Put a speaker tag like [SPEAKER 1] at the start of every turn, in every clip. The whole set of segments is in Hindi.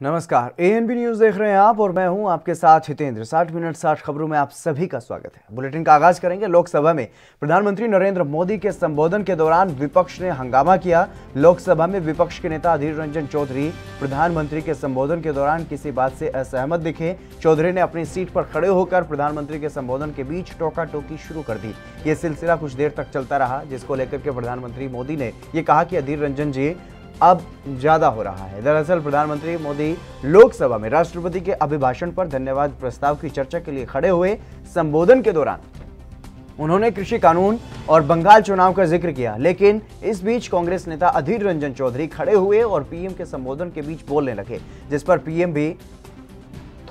[SPEAKER 1] नमस्कार, एएनबी न्यूज देख रहे हैं आप और मैं हूं आपके साथ हितेंद्र। 60 मिनट 60 खबरों में आप सभी का स्वागत है। बुलेटिन का आगाज करेंगे। लोकसभा में प्रधानमंत्री नरेंद्र मोदी के संबोधन के दौरान विपक्ष ने हंगामा किया। लोकसभा में विपक्ष के नेता अधीर रंजन चौधरी प्रधानमंत्री के संबोधन के दौरान किसी बात से असहमत दिखे। चौधरी ने अपनी सीट पर खड़े होकर प्रधानमंत्री के संबोधन के बीच टोका टोकी शुरू कर दी। ये सिलसिला कुछ देर तक चलता रहा, जिसको लेकर के प्रधानमंत्री मोदी ने ये कहा कि अधीर रंजन जी अब ज्यादा हो रहा है। दरअसल प्रधानमंत्री मोदी लोकसभा में राष्ट्रपति के अभिभाषण पर धन्यवाद प्रस्ताव की चर्चा के लिए खड़े हुए। संबोधन के दौरान उन्होंने कृषि कानून और बंगाल चुनाव का जिक्र किया, लेकिन इस बीच कांग्रेस नेता अधीर रंजन चौधरी खड़े हुए और पीएम के संबोधन के बीच बोलने लगे, जिस पर पीएम भी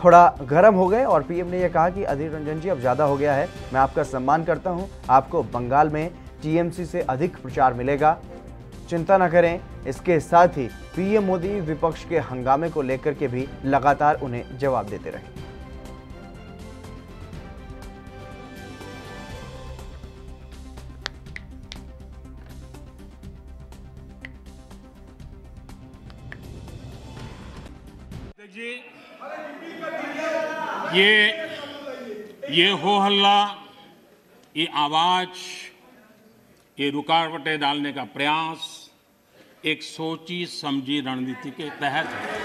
[SPEAKER 1] थोड़ा गर्म हो गए और पीएम ने यह कहा कि अधीर रंजन जी अब ज्यादा हो गया है, मैं आपका सम्मान करता हूं, आपको बंगाल में टीएमसी से अधिक प्रचार मिलेगा, चिंता न करें। इसके साथ ही पीएम मोदी विपक्ष के हंगामे को लेकर के भी लगातार उन्हें जवाब देते रहे।
[SPEAKER 2] देखिए, ये हो हल्ला, ये आवाज, ये रुकावटें डालने का प्रयास एक सोची समझी रणनीति के तहत है।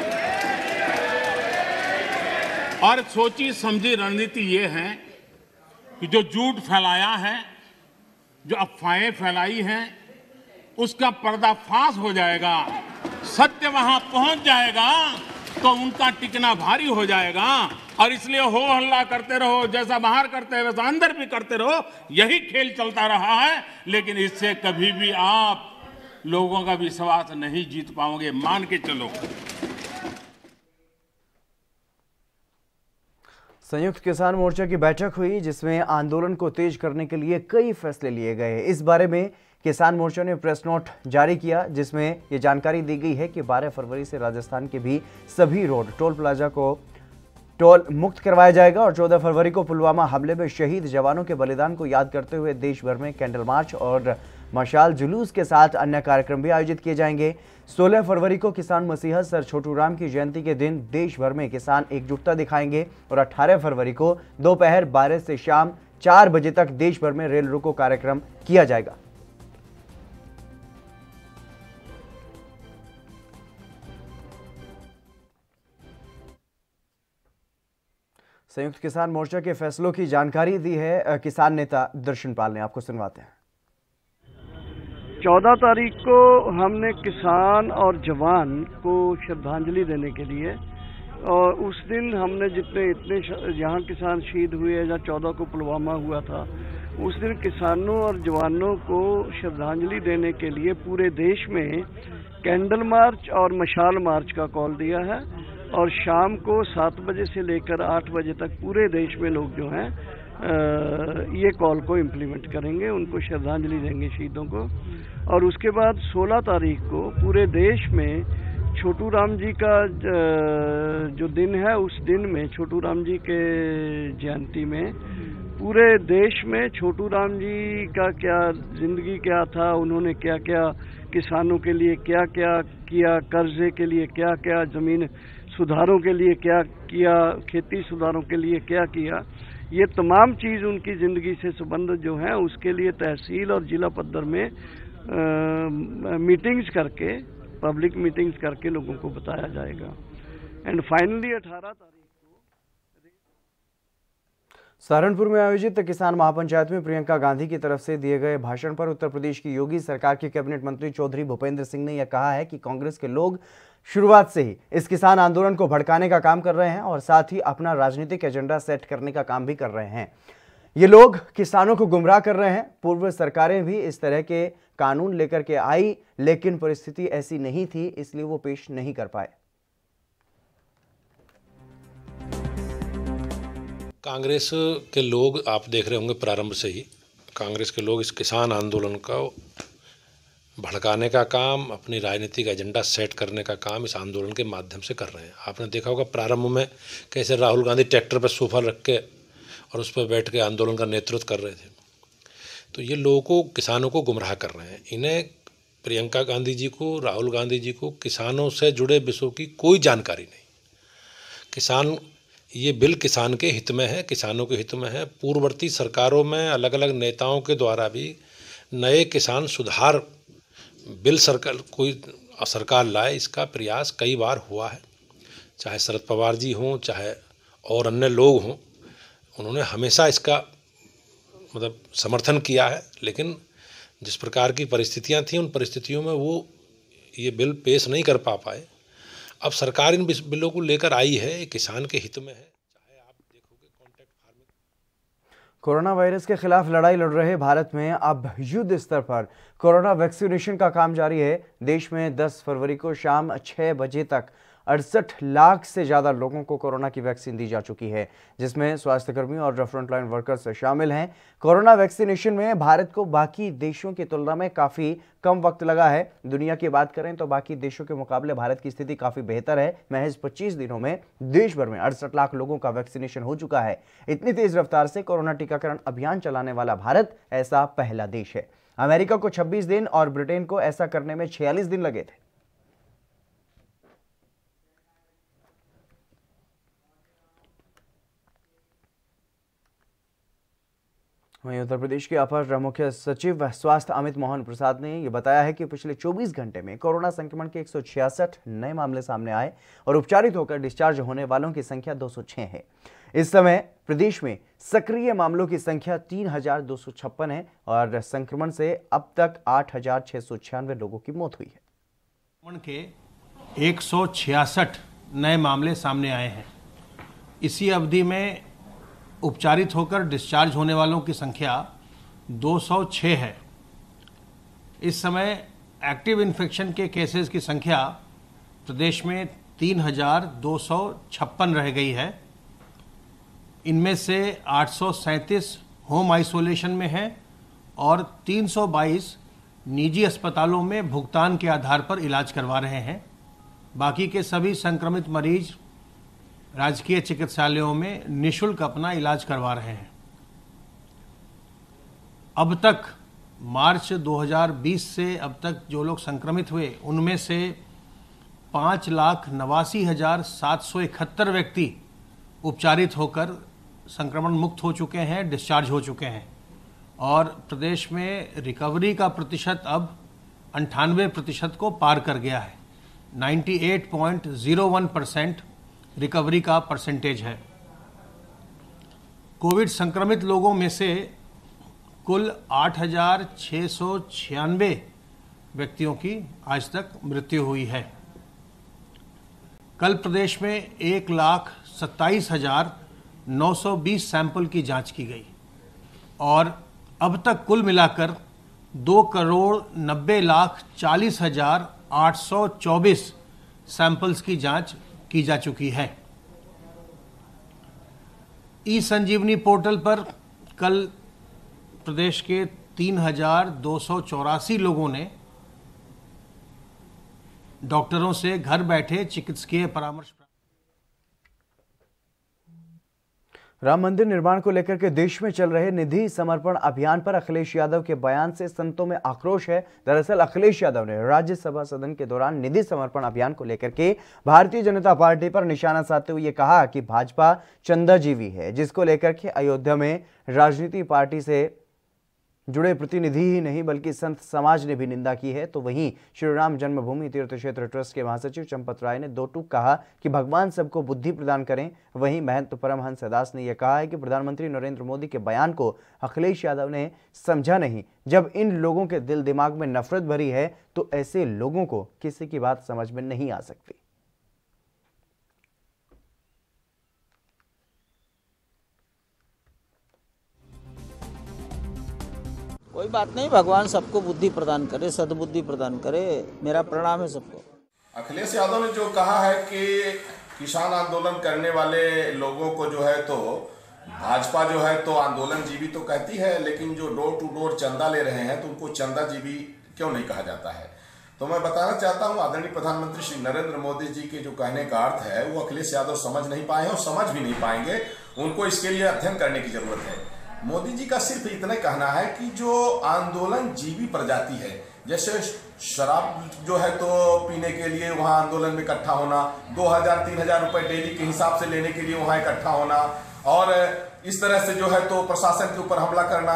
[SPEAKER 2] और सोची समझी रणनीति ये है कि जो झूठ फैलाया है, जो अफवाहें फैलाई हैं, उसका पर्दाफाश हो जाएगा, सत्य वहां पहुंच जाएगा तो उनका टिकना भारी हो जाएगा। और इसलिए हो हल्ला करते रहो, जैसा बाहर करते हैं वैसा अंदर भी करते रहो, यही खेल चलता रहा है। लेकिन इससे कभी भी आप लोगों का विश्वास नहीं जीत पाओगे, मान के चलो।
[SPEAKER 1] संयुक्त किसान मोर्चा की बैठक हुई, जिसमें आंदोलन को तेज करने के लिए कई फैसले लिए गए। इस बारे में किसान मोर्चा ने प्रेस नोट जारी किया, जिसमें यह जानकारी दी गई है कि 12 फरवरी से राजस्थान के भी सभी रोड टोल प्लाजा को टोल मुक्त करवाया जाएगा और 14 फरवरी को पुलवामा हमले में शहीद जवानों के बलिदान को याद करते हुए देश भर में कैंडल मार्च और मशाल जुलूस के साथ अन्य कार्यक्रम भी आयोजित किए जाएंगे। 16 फरवरी को किसान मसीहा सर छोटू राम की जयंती के दिन देश भर में किसान एकजुटता दिखाएंगे और 18 फरवरी को दोपहर 12 से शाम 4 बजे तक देश भर में रेल रोको कार्यक्रम किया जाएगा। संयुक्त किसान मोर्चा के फैसलों की जानकारी दी है किसान नेता दर्शन पाल ने, आपको सुनवाते हैं।
[SPEAKER 3] 14 तारीख को हमने किसान और जवान को श्रद्धांजलि देने के लिए, और उस दिन हमने इतने यहाँ किसान शहीद हुए या 14 को पुलवामा हुआ था, उस दिन किसानों और जवानों को श्रद्धांजलि देने के लिए पूरे देश में कैंडल मार्च और मशाल मार्च का कॉल दिया है। और शाम को 7 बजे से लेकर 8 बजे तक पूरे देश में लोग जो हैं ये कॉल को इम्प्लीमेंट करेंगे, उनको श्रद्धांजलि देंगे शहीदों को। और उसके बाद 16 तारीख को पूरे देश में छोटू राम जी का जो दिन है, उस दिन में छोटू राम जी के जयंती में पूरे देश में छोटू राम जी का क्या जिंदगी क्या था, उन्होंने क्या क्या किसानों के लिए क्या क्या किया, कर्जे के लिए क्या क्या, जमीन सुधारों के लिए क्या किया, खेती सुधारों के लिए क्या किया, ये तमाम चीज़ उनकी ज़िंदगी से संबंधित जो है उसके लिए तहसील और जिला पद्धर में मीटिंग्स करके, पब्लिक मीटिंग्स करके लोगों को बताया जाएगा। एंड फाइनली 18 तारीख को
[SPEAKER 1] सहारनपुर में आयोजित किसान महापंचायत में प्रियंका गांधी की तरफ से दिए गए भाषण पर उत्तर प्रदेश की योगी सरकार के कैबिनेट मंत्री चौधरी भूपेंद्र सिंह ने यह कहा है कि कांग्रेस के लोग शुरुआत से ही इस किसान आंदोलन को भड़काने का काम कर रहे हैं और साथ ही अपना राजनीतिक एजेंडा सेट करने का काम भी कर रहे हैं। ये लोग किसानों को गुमराह कर रहे हैं। पूर्व सरकारें भी इस तरह के कानून लेकर के आई, लेकिन परिस्थिति ऐसी नहीं थी, इसलिए वो पेश नहीं कर पाए।
[SPEAKER 4] कांग्रेस के लोग, आप देख रहे होंगे प्रारंभ से ही कांग्रेस के लोग इस किसान आंदोलन का भड़काने का काम, अपनी राजनीतिक एजेंडा सेट करने का काम इस आंदोलन के माध्यम से कर रहे हैं। आपने देखा होगा प्रारंभ में कैसे राहुल गांधी ट्रैक्टर पर सोफा रख के और उस पर बैठ के आंदोलन का नेतृत्व कर रहे थे। तो ये लोगों को, किसानों को गुमराह कर रहे हैं। इन्हें प्रियंका गांधी जी को, राहुल गांधी जी को किसानों से जुड़े विषयों की कोई जानकारी नहीं। किसान, ये बिल किसान के हित में है, किसानों के हित में है। पूर्ववर्ती सरकारों में अलग अलग नेताओं के द्वारा भी नए किसान सुधार बिल सरकार लाए, इसका प्रयास कई बार हुआ है। चाहे शरद पवार जी हों, चाहे और अन्य लोग हों, उन्होंने हमेशा इसका मतलब समर्थन किया है। लेकिन जिस प्रकार की परिस्थितियां थीं, उन परिस्थितियों में वो ये बिल पेश नहीं कर पाए। अब सरकार इन बिलों को लेकर आई है, किसान के हित में है। चाहे आप देखोगे कॉन्ट्रैक्ट फार्मिंग।
[SPEAKER 1] कोरोना वायरस के खिलाफ लड़ाई लड़ रहे भारत में अब युद्ध स्तर पर कोरोना वैक्सीनेशन का काम जारी है। देश में 10 फरवरी को शाम 6 बजे तक 68 लाख से ज्यादा लोगों को कोरोना की वैक्सीन दी जा चुकी है, जिसमें स्वास्थ्यकर्मी और फ्रंटलाइन वर्कर्स शामिल हैं। कोरोना वैक्सीनेशन में भारत को बाकी देशों की तुलना में काफी कम वक्त लगा है। दुनिया की बात करें तो बाकी देशों के मुकाबले भारत की स्थिति काफी बेहतर है। महज 25 दिनों में देश भर में 68 लाख लोगों का वैक्सीनेशन हो चुका है। इतनी तेज रफ्तार से कोरोना टीकाकरण अभियान चलाने वाला भारत ऐसा पहला देश है। अमेरिका को 26 दिन और ब्रिटेन को ऐसा करने में 46 दिन लगे थे। वहीं उत्तर प्रदेश के अपर मुख्य सचिव स्वास्थ्य अमित मोहन प्रसाद ने यह बताया है कि पिछले 24 घंटे में कोरोना संक्रमण के 166 नए मामले सामने आए और उपचारित होकर डिस्चार्ज होने वालों की संख्या 206 है। इस समय प्रदेश में सक्रिय मामलों की संख्या 3256 है और संक्रमण से अब तक 8696 लोगों की मौत हुई है।
[SPEAKER 5] संक्रमण के 166 नए मामले सामने आए हैं। इसी अवधि में उपचारित होकर डिस्चार्ज होने वालों की संख्या 206 है। इस समय एक्टिव इन्फेक्शन के केसेस की संख्या प्रदेश में 3256 रह गई है। इनमें से 837 होम आइसोलेशन में हैं और 322 निजी अस्पतालों में भुगतान के आधार पर इलाज करवा रहे हैं। बाकी के सभी संक्रमित मरीज राजकीय चिकित्सालयों में निःशुल्क अपना इलाज करवा रहे हैं। अब तक मार्च 2020 से अब तक जो लोग संक्रमित हुए, उनमें से 5,89,771 व्यक्ति उपचारित होकर संक्रमण मुक्त हो चुके हैं, डिस्चार्ज हो चुके हैं और प्रदेश में रिकवरी का प्रतिशत अब 98% को पार कर गया है। 98.01% रिकवरी का परसेंटेज है। कोविड संक्रमित लोगों में से कुल 8,696 व्यक्तियों की आज तक मृत्यु हुई है। कल प्रदेश में 1,27,920 सैंपल की जांच की गई और अब तक कुल मिलाकर 2,90,40,824 सैंपल्स की जांच की जा चुकी है। ई संजीवनी पोर्टल पर कल प्रदेश के 3,284 लोगों ने डॉक्टरों से घर बैठे चिकित्सकीय परामर्श।
[SPEAKER 1] राम मंदिर निर्माण को लेकर के देश में चल रहे निधि समर्पण अभियान पर अखिलेश यादव के बयान से संतों में आक्रोश है। दरअसल अखिलेश यादव ने राज्यसभा सदन के दौरान निधि समर्पण अभियान को लेकर के भारतीय जनता पार्टी पर निशाना साधते हुए कहा कि भाजपा चंदाजीवी है, जिसको लेकर के अयोध्या में राजनीति पार्टी से जुड़े प्रतिनिधि ही नहीं बल्कि संत समाज ने भी निंदा की है। तो वहीं श्री राम जन्मभूमि तीर्थ क्षेत्र ट्रस्ट के महासचिव चंपत राय ने दो टूक कहा कि भगवान सबको बुद्धि प्रदान करें। वहीं महंत परमहंस दास ने यह कहा है कि प्रधानमंत्री नरेंद्र मोदी के बयान को अखिलेश यादव ने समझा नहीं। जब इन लोगों के दिल दिमाग में नफरत भरी है तो ऐसे लोगों को किसी की बात समझ में नहीं आ सकती।
[SPEAKER 6] कोई बात नहीं, भगवान सबको बुद्धि प्रदान करे, सद्बुद्धि प्रदान करे। मेरा प्रणाम है सबको।
[SPEAKER 7] अखिलेश यादव ने जो कहा है कि किसान आंदोलन करने वाले लोगों को जो है तो भाजपा जो है तो आंदोलन जीवी तो कहती है, लेकिन जो डोर टू डोर चंदा ले रहे हैं तो उनको चंदा जीवी क्यों नहीं कहा जाता है। तो मैं बताना चाहता हूं आदरणीय प्रधानमंत्री श्री नरेंद्र मोदी जी के जो कहने का अर्थ है वो अखिलेश यादव समझ नहीं पाए हैं और समझ भी नहीं पाएंगे। उनको इसके लिए अध्ययन करने की जरूरत है। मोदी जी का सिर्फ इतना कहना है कि जो आंदोलन जीवी प्रजाति है, जैसे शराब जो है तो पीने के लिए वहां आंदोलन में इकट्ठा होना, 2000-3000 रुपए डेली के हिसाब से लेने के लिए वहां इकट्ठा होना, और इस तरह से जो है तो प्रशासन के ऊपर हमला करना।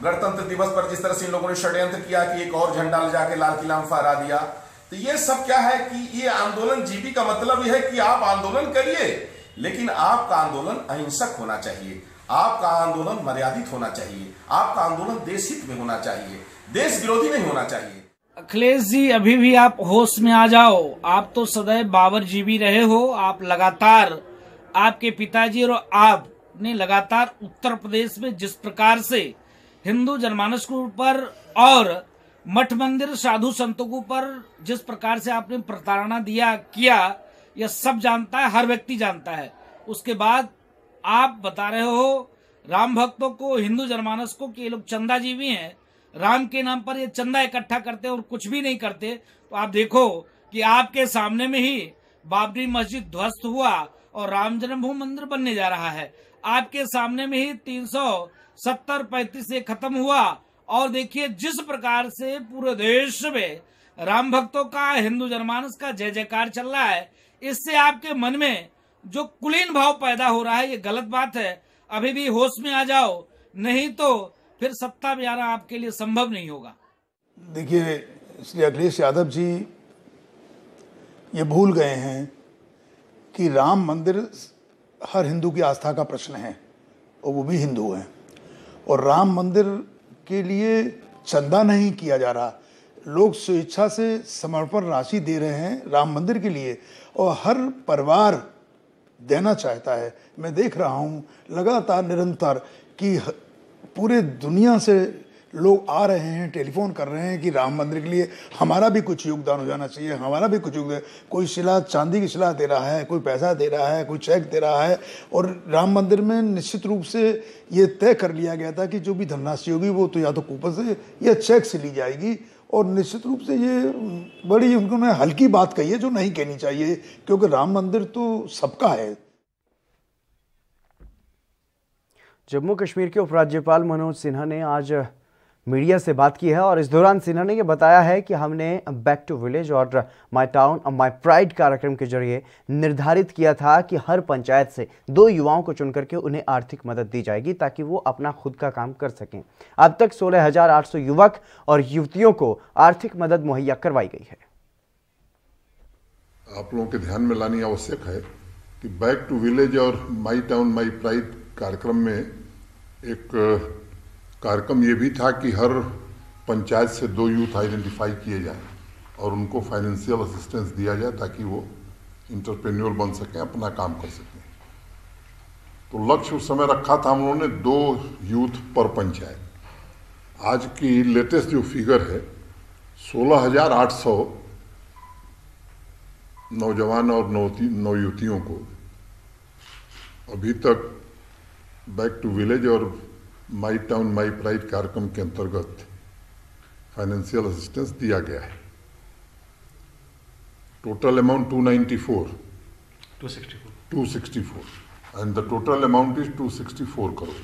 [SPEAKER 7] गणतंत्र दिवस पर जिस तरह से इन लोगों ने षड्यंत्र किया कि एक और झंडा ले जाके लाल किला में फहरा दिया, तो ये सब क्या है कि ये आंदोलन जीबी का मतलब यह है कि आप आंदोलन करिए, लेकिन आपका आंदोलन अहिंसक होना चाहिए, आपका आंदोलन मर्यादित होना चाहिए, आपका आंदोलन देश हित में होना चाहिए, देश विरोधी नहीं होना चाहिए।
[SPEAKER 8] अखिलेश जी, अभी भी आप होश में आ जाओ। आप तो सदैव बाबर जीबी रहे हो। आप लगातार, आपके पिताजी और आपने लगातार उत्तर प्रदेश में जिस प्रकार से हिंदू जनमानस के ऊपर और मठ मंदिर साधु संतों के ऊपर जिस प्रकार से आपने प्रताड़ना किया, यह सब जानता है, हर व्यक्ति जानता है। उसके बाद आप बता रहे हो राम भक्तों को, हिंदू जनमानस को कि ये लोग चंदाजीवी हैं, राम के नाम पर ये चंदा इकट्ठा करते और कुछ भी नहीं करते। तो आप देखो कि आपके सामने में ही बाबरी मस्जिद ध्वस्त हुआ और राम जन्मभूमि मंदिर बनने जा रहा है। आपके सामने में ही 370-35 से खत्म हुआ। और देखिए जिस प्रकार से पूरे देश में राम भक्तों का, हिंदू जनमानस का जय जयकार चल रहा है, इससे आपके मन में जो कुलीन भाव पैदा हो रहा है, ये गलत बात है। अभी भी होश में आ जाओ, नहीं तो फिर सत्ता में आना आपके लिए संभव नहीं होगा।
[SPEAKER 9] देखिए, श्री अखिलेश यादव जी ये भूल गए हैं कि राम मंदिर हर हिंदू की आस्था का प्रश्न है, और वो भी हिंदू हैं। और राम मंदिर के लिए चंदा नहीं किया जा रहा, लोग स्वेच्छा से समर्पण राशि दे रहे हैं राम मंदिर के लिए, और हर परिवार देना चाहता है। मैं देख रहा हूँ लगातार निरंतर कि पूरे दुनिया से लोग आ रहे हैं, टेलीफोन कर रहे हैं कि राम मंदिर के लिए हमारा भी कुछ योगदान हो जाना चाहिए, हमारा भी कुछ योगदान। कोई शिला, चांदी की शिला दे रहा है, कोई पैसा दे रहा है, कोई चेक दे रहा है। और राम मंदिर में निश्चित रूप से ये तय कर लिया गया था कि जो भी धनराशि होगी वो तो या तो कूपन से या चेक से ली जाएगी। और निश्चित रूप से ये बड़ी उन्होंने हल्की बात कही है जो नहीं कहनी चाहिए, क्योंकि राम मंदिर तो सबका है।
[SPEAKER 1] जम्मू कश्मीर के उपराज्यपाल मनोज सिन्हा ने आज मीडिया से बात की है और इस दौरान सिन्हा ने ये बताया है कि हमने बैक टू विलेज और माय टाउन माय प्राइड कार्यक्रम के जरिए निर्धारित किया था कि हर पंचायत से 2 युवाओं को चुन करके उन्हें आर्थिक मदद दी जाएगी ताकि वो अपना खुद का काम कर सकें। अब तक 16,800 युवक और युवतियों को आर्थिक मदद मुहैया करवाई गई है।
[SPEAKER 10] आप लोगों के ध्यान में लानी आवश्यक है कि बैक टू विलेज और माई टाउन माई प्राइड कार्यक्रम में एक कार्यक्रम ये भी था कि हर पंचायत से 2 यूथ आइडेंटिफाई किए जाएं और उनको फाइनेंशियल असिस्टेंस दिया जाए ताकि वो इंटरप्रेन्योर बन सकें, अपना काम कर सकें। तो लक्ष्य उस समय रखा था हम लोगों ने 2 यूथ पर पंचायत। आज की लेटेस्ट जो फिगर है 16,800 नौजवान और नौयुवतियों को अभी तक बैक टू विलेज और माई टाउन माई प्राइड कार्यक्रम के अंतर्गत फाइनेंशियल असिस्टेंस दिया गया है। Total amount 264 and the total amount is 264 crore.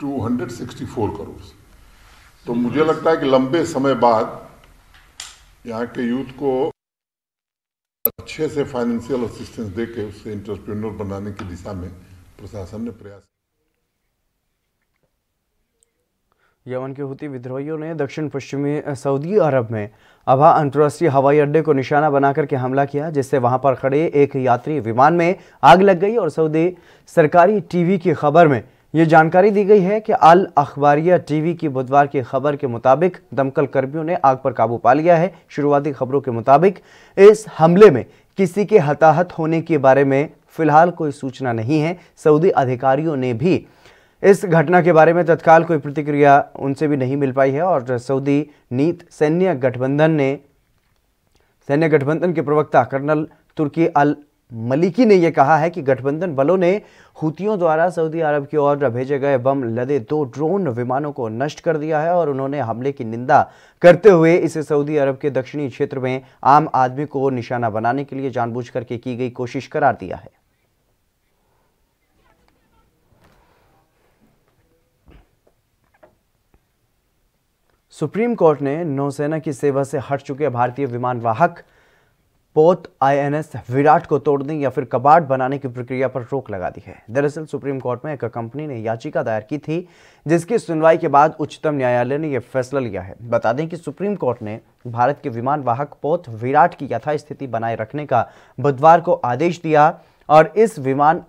[SPEAKER 10] 264 crore. तो मुझे लगता है कि लंबे समय बाद यहाँ के यूथ को अच्छे से फाइनेंशियल असिस्टेंस देके उससे एंटरप्रेन्योर बनाने की दिशा में प्रशासन ने प्रयास।
[SPEAKER 1] यमन के हुती विद्रोहियों ने दक्षिण पश्चिमी सऊदी अरब में अबहा अंतर्राष्ट्रीय हवाई अड्डे को निशाना बनाकर के हमला किया, जिससे वहां पर खड़े एक यात्री विमान में आग लग गई। और सऊदी सरकारी टीवी की खबर में ये जानकारी दी गई है कि अल अखबारिया टीवी की बुधवार की खबर के मुताबिक दमकल कर्मियों ने आग पर काबू पा लिया है। शुरुआती खबरों के मुताबिक इस हमले में किसी के हताहत होने के बारे में फिलहाल कोई सूचना नहीं है। सऊदी अधिकारियों ने भी इस घटना के बारे में तत्काल कोई प्रतिक्रिया उनसे भी नहीं मिल पाई है। और सऊदी नीत सैन्य गठबंधन के प्रवक्ता कर्नल तुर्की अल मलिकी ने यह कहा है कि गठबंधन बलों ने हुतियों द्वारा सऊदी अरब की ओर भेजे गए बम लदे 2 ड्रोन विमानों को नष्ट कर दिया है और उन्होंने हमले की निंदा करते हुए इसे सऊदी अरब के दक्षिणी क्षेत्र में आम आदमी को निशाना बनाने के लिए जानबूझकर के की गई कोशिश करार दिया है। सुप्रीम कोर्ट ने नौसेना की सेवा से हट चुके भारतीय विमान वाहक पोत INS विराट को तोड़ने या फिर कबाड़ बनाने की प्रक्रिया पर रोक लगा दी है। दरअसल सुप्रीम कोर्ट में एक कंपनी ने याचिका दायर की थी, जिसकी सुनवाई के बाद उच्चतम न्यायालय ने यह फैसला लिया है। बता दें कि सुप्रीम कोर्ट ने भारत के विमान वाहक पोत विराट की यथास्थिति बनाए रखने का बुधवार को आदेश दिया और इस विमान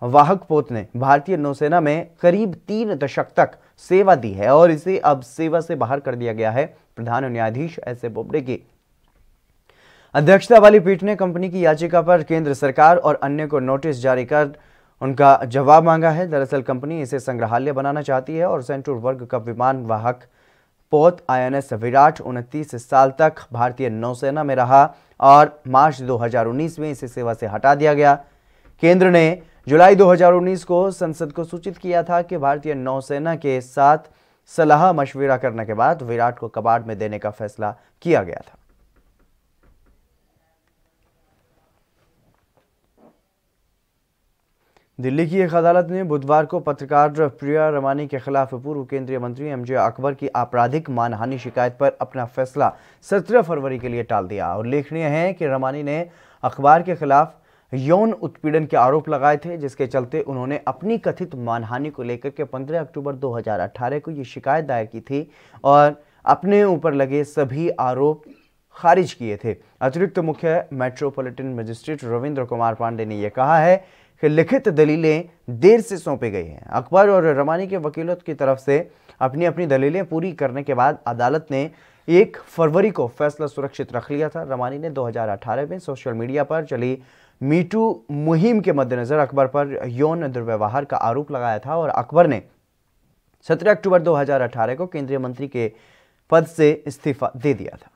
[SPEAKER 1] वाहक पोत ने भारतीय नौसेना में करीब 3 दशक तक सेवा दी है और इसे अब सेवा से बाहर कर दिया गया है। प्रधान न्यायाधीश एस.ए. बोबडे की अध्यक्षता वाली पीठ ने कंपनी की याचिका पर केंद्र सरकार और अन्य को नोटिस जारी कर उनका जवाब मांगा है। दरअसल कंपनी इसे संग्रहालय बनाना चाहती है और सेंटूर वर्ग का विमान वाहक पोत INS विराट 29 साल तक भारतीय नौसेना में रहा और मार्च 2019 में इसे सेवा से हटा दिया गया। केंद्र ने जुलाई 2019 को संसद को सूचित किया था कि भारतीय नौसेना के साथ सलाह मशविरा करने के बाद विराट को कबाड़ में देने का फैसला किया गया था। दिल्ली की एक अदालत ने बुधवार को पत्रकार प्रिया रमानी के खिलाफ पूर्व केंद्रीय मंत्री MJ अकबर की आपराधिक मानहानि शिकायत पर अपना फैसला 17 फरवरी के लिए टाल दिया। उल्लेखनीय है कि रमानी ने अखबार के खिलाफ यौन उत्पीड़न के आरोप लगाए थे, जिसके चलते उन्होंने अपनी कथित मानहानि को लेकर के 15 अक्टूबर 2018 को ये शिकायत दायर की थी और अपने ऊपर लगे सभी आरोप खारिज किए थे। अतिरिक्त मुख्य मेट्रोपॉलिटन मजिस्ट्रेट रविंद्र कुमार पांडे ने यह कहा है कि लिखित दलीलें देर से सौंपी गई हैं। अकबर और रमानी के वकीलों की तरफ से अपनी अपनी दलीलें पूरी करने के बाद अदालत ने 1 फरवरी को फैसला सुरक्षित रख लिया था। रमानी ने 2018 में सोशल मीडिया पर चली मीटू मुहिम के मद्देनजर अकबर पर यौन दुर्व्यवहार का आरोप लगाया था और अकबर ने 17 अक्टूबर 2018 को केंद्रीय मंत्री के पद से इस्तीफा दे दिया था।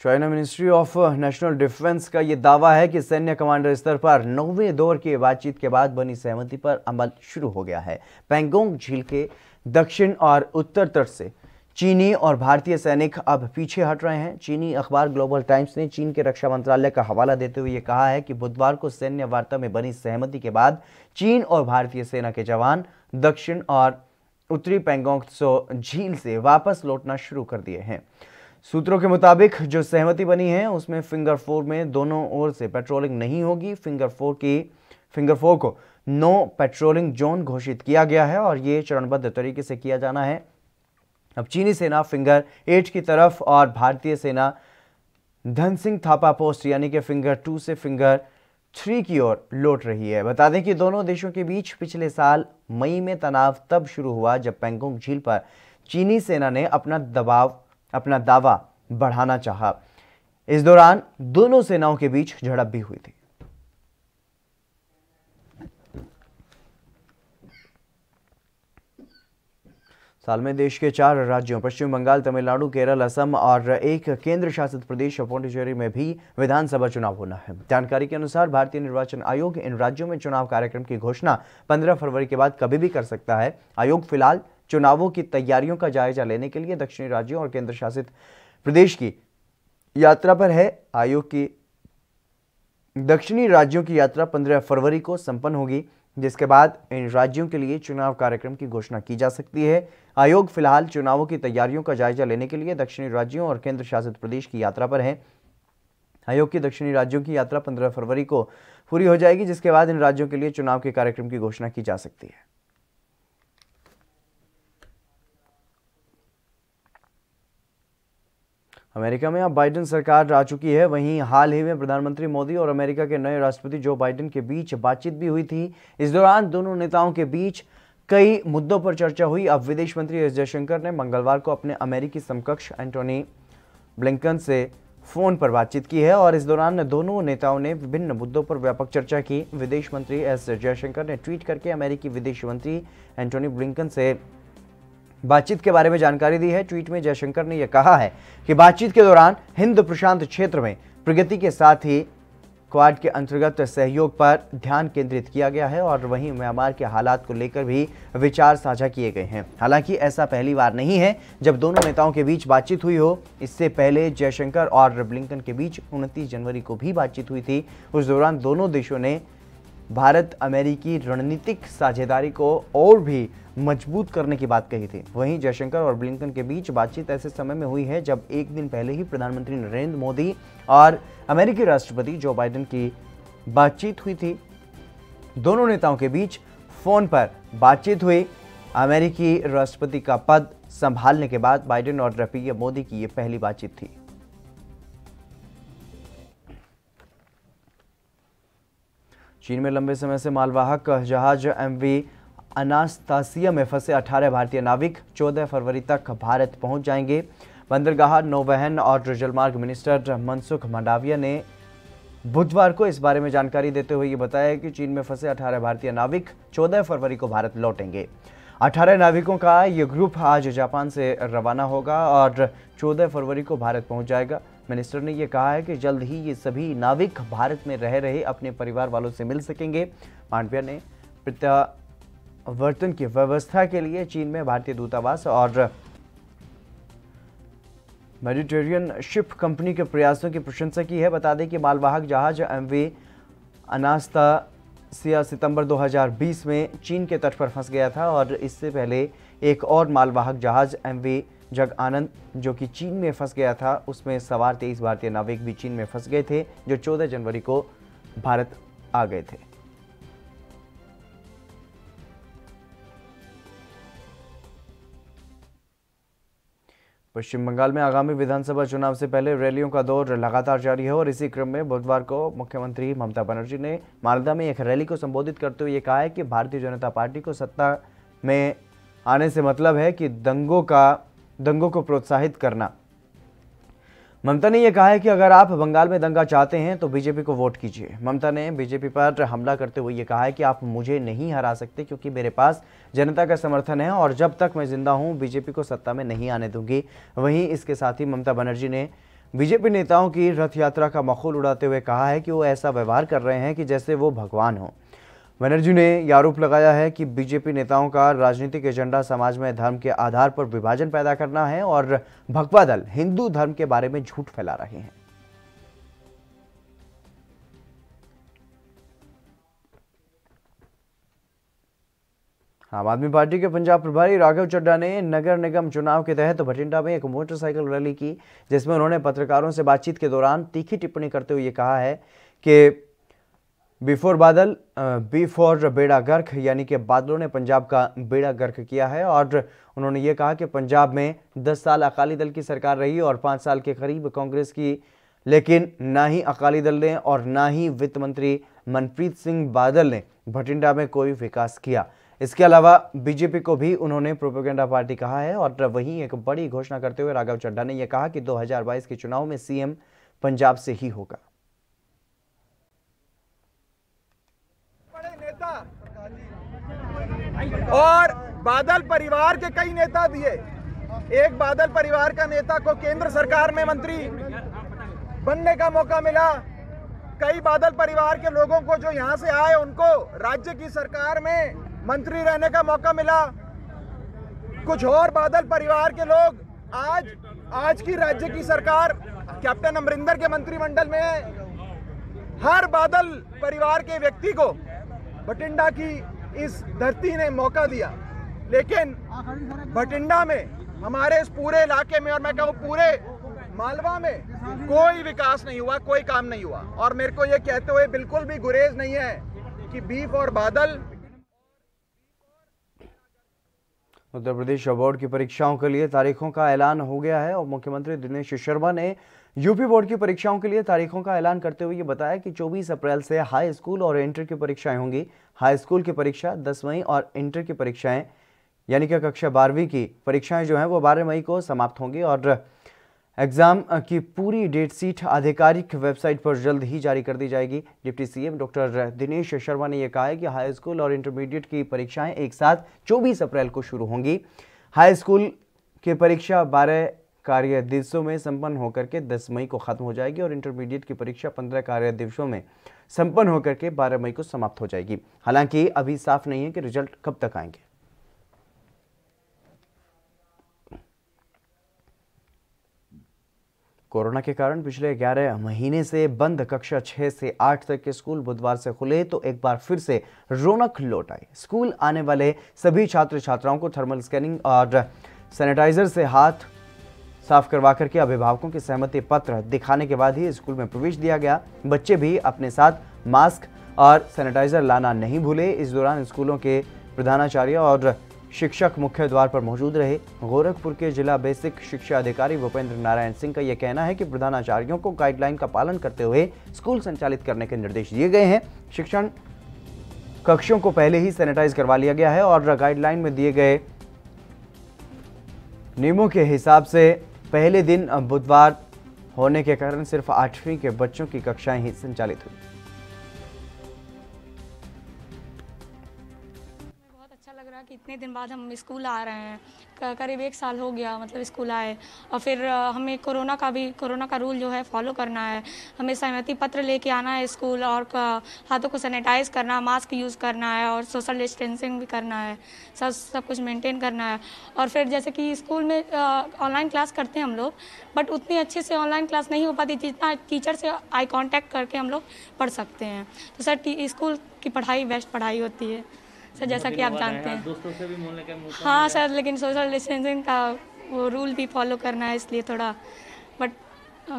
[SPEAKER 1] China ministry of national defence का यह दावा है कि सैन्य कमांडर स्तर पर 9वें दौर की बातचीत के बाद बनी सहमति पर अमल शुरू हो गया है। पैंगोंग झील के दक्षिण और उत्तर तट से चीनी और भारतीय सैनिक अब पीछे हट रहे हैं। चीनी अखबार ग्लोबल टाइम्स ने चीन के रक्षा मंत्रालय का हवाला देते हुए कहा है कि बुधवार को सैन्य वार्ता में बनी सहमति के बाद चीन और भारतीय सेना के जवान दक्षिण और उत्तरी पैंगोंग त्सो झील से वापस लौटना शुरू कर दिए हैं। सूत्रों के मुताबिक जो सहमति बनी है उसमें फिंगर 4 में दोनों ओर से पेट्रोलिंग नहीं होगी। फिंगर 4 को नो पेट्रोलिंग जोन घोषित किया गया है और ये चरणबद्ध तरीके से किया जाना है। अब चीनी सेना फिंगर 8 की तरफ और भारतीय सेना धन सिंह थापा पोस्ट यानी कि फिंगर 2 से फिंगर 3 की ओर लौट रही है। बता दें कि दोनों देशों के बीच पिछले साल मई में तनाव तब शुरू हुआ जब पैंगोंग झील पर चीनी सेना ने अपना दावा बढ़ाना चाहा। इस दौरान दोनों सेनाओं के बीच झड़प भी हुई थी। साल में देश के 4 राज्यों पश्चिम बंगाल, तमिलनाडु, केरल, असम और एक केंद्र शासित प्रदेश पौंडीचेरी में भी विधानसभा चुनाव होना है। जानकारी के अनुसार भारतीय निर्वाचन आयोग इन राज्यों में चुनाव कार्यक्रम की घोषणा 15 फरवरी के बाद कभी भी कर सकता है। आयोग फिलहाल चुनावों की तैयारियों का जायजा लेने के लिए दक्षिणी राज्यों और केंद्र शासित प्रदेश की यात्रा पर है। आयोग की दक्षिणी राज्यों की यात्रा 15 फरवरी को संपन्न होगी, जिसके बाद इन राज्यों के लिए चुनाव कार्यक्रम की घोषणा की जा सकती है। आयोग फिलहाल चुनावों की तैयारियों का जायजा लेने के लिए दक्षिणी राज्यों और केंद्र शासित प्रदेश की यात्रा पर है। आयोग की दक्षिणी राज्यों की यात्रा 15 फरवरी को पूरी हो जाएगी, जिसके बाद इन राज्यों के लिए चुनाव के कार्यक्रम की घोषणा की जा सकती है। अमेरिका में अब बाइडेन सरकार आ चुकी है। वहीं हाल ही में प्रधानमंत्री मोदी और अमेरिका के नए राष्ट्रपति जो बाइडेन के बीच बातचीत भी हुई थी। इस दौरान दोनों नेताओं के बीच कई मुद्दों पर चर्चा हुई। अब विदेश मंत्री एस जयशंकर ने मंगलवार को अपने अमेरिकी समकक्ष एंटोनी ब्लिंकन से फोन पर बातचीत की है और इस दौरान दोनों नेताओं ने विभिन्न मुद्दों पर व्यापक चर्चा की। विदेश मंत्री एस जयशंकर ने ट्वीट करके अमेरिकी विदेश मंत्री एंटोनी ब्लिंकन से बातचीत के बारे में जानकारी दी है। ट्वीट में जयशंकर ने यह कहा है कि बातचीत के दौरान हिंद प्रशांत क्षेत्र में प्रगति के साथ ही क्वाड के अंतर्गत सहयोग पर ध्यान केंद्रित किया गया है और वहीं म्यांमार के हालात को लेकर भी विचार साझा किए गए हैं। हालांकि ऐसा पहली बार नहीं है जब दोनों नेताओं के बीच बातचीत हुई हो। इससे पहले जयशंकर और ब्लिंकन के बीच 29 जनवरी को भी बातचीत हुई थी। उस दौरान दोनों देशों ने भारत अमेरिकी रणनीतिक साझेदारी को और भी मजबूत करने की बात कही थी। वहीं जयशंकर और ब्लिंकन के बीच बातचीत ऐसे समय में हुई है जब एक दिन पहले ही प्रधानमंत्री नरेंद्र मोदी और अमेरिकी राष्ट्रपति जो बाइडेन की बातचीत हुई थी। दोनों नेताओं के बीच फोन पर बातचीत हुई। अमेरिकी राष्ट्रपति का पद संभालने के बाद बाइडेन और पीएम मोदी की यह पहली बातचीत थी। चीन में लंबे समय से मालवाहक जहाज एमवी अनास्तासिया में फंसे 18 भारतीय नाविक 14 फरवरी तक भारत पहुंच जाएंगे। बंदरगाह, नौवहन और जलमार्ग मिनिस्टर मनसुख मंडाविया ने बुधवार को इस बारे में जानकारी देते हुए ये बताया कि चीन में फंसे 18 भारतीय नाविक 14 फरवरी को भारत लौटेंगे। 18 नाविकों का ये ग्रुप आज जापान से रवाना होगा और 14 फरवरी को भारत पहुंच जाएगा। मिनिस्टर ने यह कहा है कि जल्द ही ये सभी नाविक भारत में रह रहे अपने परिवार वालों से मिल सकेंगे। मांडविया ने प्रत्यावर्तन की व्यवस्था के लिए चीन में भारतीय दूतावास और मेडिटेरियन शिप कंपनी के प्रयासों की प्रशंसा की है। बता दें कि मालवाहक जहाज एमवी अनास्तासिया सितंबर 2020 में चीन के तट पर फंस गया था और इससे पहले एक और मालवाहक जहाज एमवी जग आनंद जो कि चीन में फंस गया था, उसमें सवार 23 भारतीय नाविक भी चीन में फंस गए थे, जो 14 जनवरी को भारत आ गए थे। पश्चिम बंगाल में आगामी विधानसभा चुनाव से पहले रैलियों का दौर लगातार जारी है और इसी क्रम में बुधवार को मुख्यमंत्री ममता बनर्जी ने मालदा में एक रैली को संबोधित करते हुए कहा है कि भारतीय जनता पार्टी को सत्ता में आने से मतलब है कि दंगों को प्रोत्साहित करना। ममता ने यह कहा है कि अगर आप बंगाल में दंगा चाहते हैं तो बीजेपी को वोट कीजिए। ममता ने बीजेपी पर हमला करते हुए यह कहा है कि आप मुझे नहीं हरा सकते क्योंकि मेरे पास जनता का समर्थन है और जब तक मैं जिंदा हूं बीजेपी को सत्ता में नहीं आने दूंगी। वहीं इसके साथ ही ममता बनर्जी ने बीजेपी नेताओं की रथ यात्रा का मखौल उड़ाते हुए कहा है कि वो ऐसा व्यवहार कर रहे हैं कि जैसे वो भगवान हो। बनर्जी ने यह आरोप लगाया है कि बीजेपी नेताओं का राजनीतिक एजेंडा समाज में धर्म के आधार पर विभाजन पैदा करना है और भगवा दल हिंदू धर्म के बारे में झूठ फैला रहे हैं। आम आदमी पार्टी के पंजाब प्रभारी राघव चड्ढा ने नगर निगम चुनाव के तहत बठिंडा में एक मोटरसाइकिल रैली की, जिसमें उन्होंने पत्रकारों से बातचीत के दौरान तीखी टिप्पणी करते हुए कहा है कि बिफोर बादल बी फॉर बेड़ा गर्क, यानी कि बादलों ने पंजाब का बेड़ा गर्क किया है। और उन्होंने ये कहा कि पंजाब में 10 साल अकाली दल की सरकार रही और 5 साल के करीब कांग्रेस की, लेकिन ना ही अकाली दल ने और ना ही वित्त मंत्री मनप्रीत सिंह बादल ने बठिंडा में कोई विकास किया। इसके अलावा बीजेपी को भी उन्होंने प्रोपेगेंडा पार्टी कहा है और वहीं एक बड़ी घोषणा करते हुए राघव चड्ढा ने यह कहा कि 2022 के चुनाव में सीएम पंजाब से ही होगा।
[SPEAKER 11] और बादल परिवार के कई नेता दिए। एक बादल परिवार का नेता को केंद्र सरकार में मंत्री बनने का मौका मिला। कई बादल परिवार के लोगों को जो यहां से आए उनको राज्य की सरकार में मंत्री रहने का मौका मिला। कुछ और बादल परिवार के लोग आज की राज्य की सरकार कैप्टन अमरिंदर के मंत्रिमंडल में है। हर बादल परिवार के व्यक्ति को बठिंडा की इस धरती ने मौका दिया, लेकिन बठिंडा में हमारे इस पूरे इलाके में और मैं कहूँ पूरे मालवा में कोई विकास नहीं हुआ, कोई काम नहीं हुआ। और मेरे को ये कहते हुए बिल्कुल भी गुरेज नहीं है कि बीफ और बादल।
[SPEAKER 1] उत्तर प्रदेश बोर्ड की परीक्षाओं के लिए तारीखों का ऐलान हो गया है और मुख्यमंत्री दिनेश शर्मा ने यूपी बोर्ड की परीक्षाओं के लिए तारीखों का ऐलान करते हुए ये बताया कि 24 अप्रैल से हाई स्कूल और इंटर की परीक्षाएं होंगी। हाई स्कूल की परीक्षा 10 मई और इंटर की परीक्षाएं यानी कि कक्षा 12वीं की परीक्षाएं जो हैं वो 12 मई को समाप्त होंगी और एग्जाम की पूरी डेट शीट आधिकारिक वेबसाइट पर जल्द ही जारी कर दी जाएगी। Deputy CM doctor Dinesh Sharma ने यह कहा है कि हाई स्कूल और इंटरमीडिएट की परीक्षाएं एक साथ 24 अप्रैल को शुरू होंगी। हाई स्कूल की परीक्षा 12 कार्य दिवसों में संपन्न होकर के 10 मई को खत्म हो जाएगी और इंटरमीडिएट की परीक्षा 15 कार्य दिवसों में संपन्न होकर के 12 मई को समाप्त हो जाएगी। हालांकि अभी साफ नहीं है कि रिजल्ट कब तक आएंगे। कोरोना के कारण पिछले 11 महीने से बंद कक्षा 6 से 8 तक के स्कूल बुधवार से खुले तो एक बार फिर से रौनक लौट आई। स्कूल आने वाले सभी छात्र छात्राओं को थर्मल स्कैनिंग और सैनिटाइजर से हाथ साफ करवा करके अभिभावकों की सहमति पत्र दिखाने के बाद ही स्कूल में प्रवेश दिया गया। बच्चे भी अपने साथ मास्क और सैनिटाइजर लाना नहीं भूले। इस दौरान स्कूलों के प्रधानाचार्य और शिक्षक मुख्य द्वार पर मौजूद रहे। गोरखपुर के जिला बेसिक शिक्षा अधिकारी भूपेंद्र नारायण सिंह का यह कहना है कि प्रधानाचार्यों को गाइडलाइन का पालन करते हुए स्कूल संचालित करने के निर्देश दिए गए हैं। शिक्षण कक्षों को पहले ही सैनिटाइज करवा लिया गया है और गाइडलाइन में दिए गए नियमों के हिसाब से पहले दिन बुधवार होने के कारण सिर्फ 8वीं के बच्चों की कक्षाएं ही संचालित हुई।
[SPEAKER 12] कि इतने दिन बाद हम स्कूल आ रहे हैं, करीब 1 साल हो गया मतलब स्कूल आए, और फिर हमें कोरोना का रूल जो है फॉलो करना है। हमें सहमति पत्र लेके आना है स्कूल, और हाथों को सैनिटाइज करना, मास्क यूज़ करना है और सोशल डिस्टेंसिंग भी करना है, सब कुछ मेंटेन करना है। और फिर जैसे कि स्कूल में ऑनलाइन क्लास करते हैं हम लोग, बट उतनी अच्छे से ऑनलाइन क्लास नहीं हो पाती जितना टीचर से आई कांटेक्ट करके हम लोग पढ़ सकते हैं। तो सर स्कूल की पढ़ाई बेस्ट पढ़ाई होती है सर, जैसा कि आप जानते हैं।
[SPEAKER 13] दोस्तों से भी मिलने का मौका?
[SPEAKER 12] हाँ सर, लेकिन सोशल डिस्टेंसिंग का वो रूल भी फॉलो करना है, इसलिए थोड़ा, बट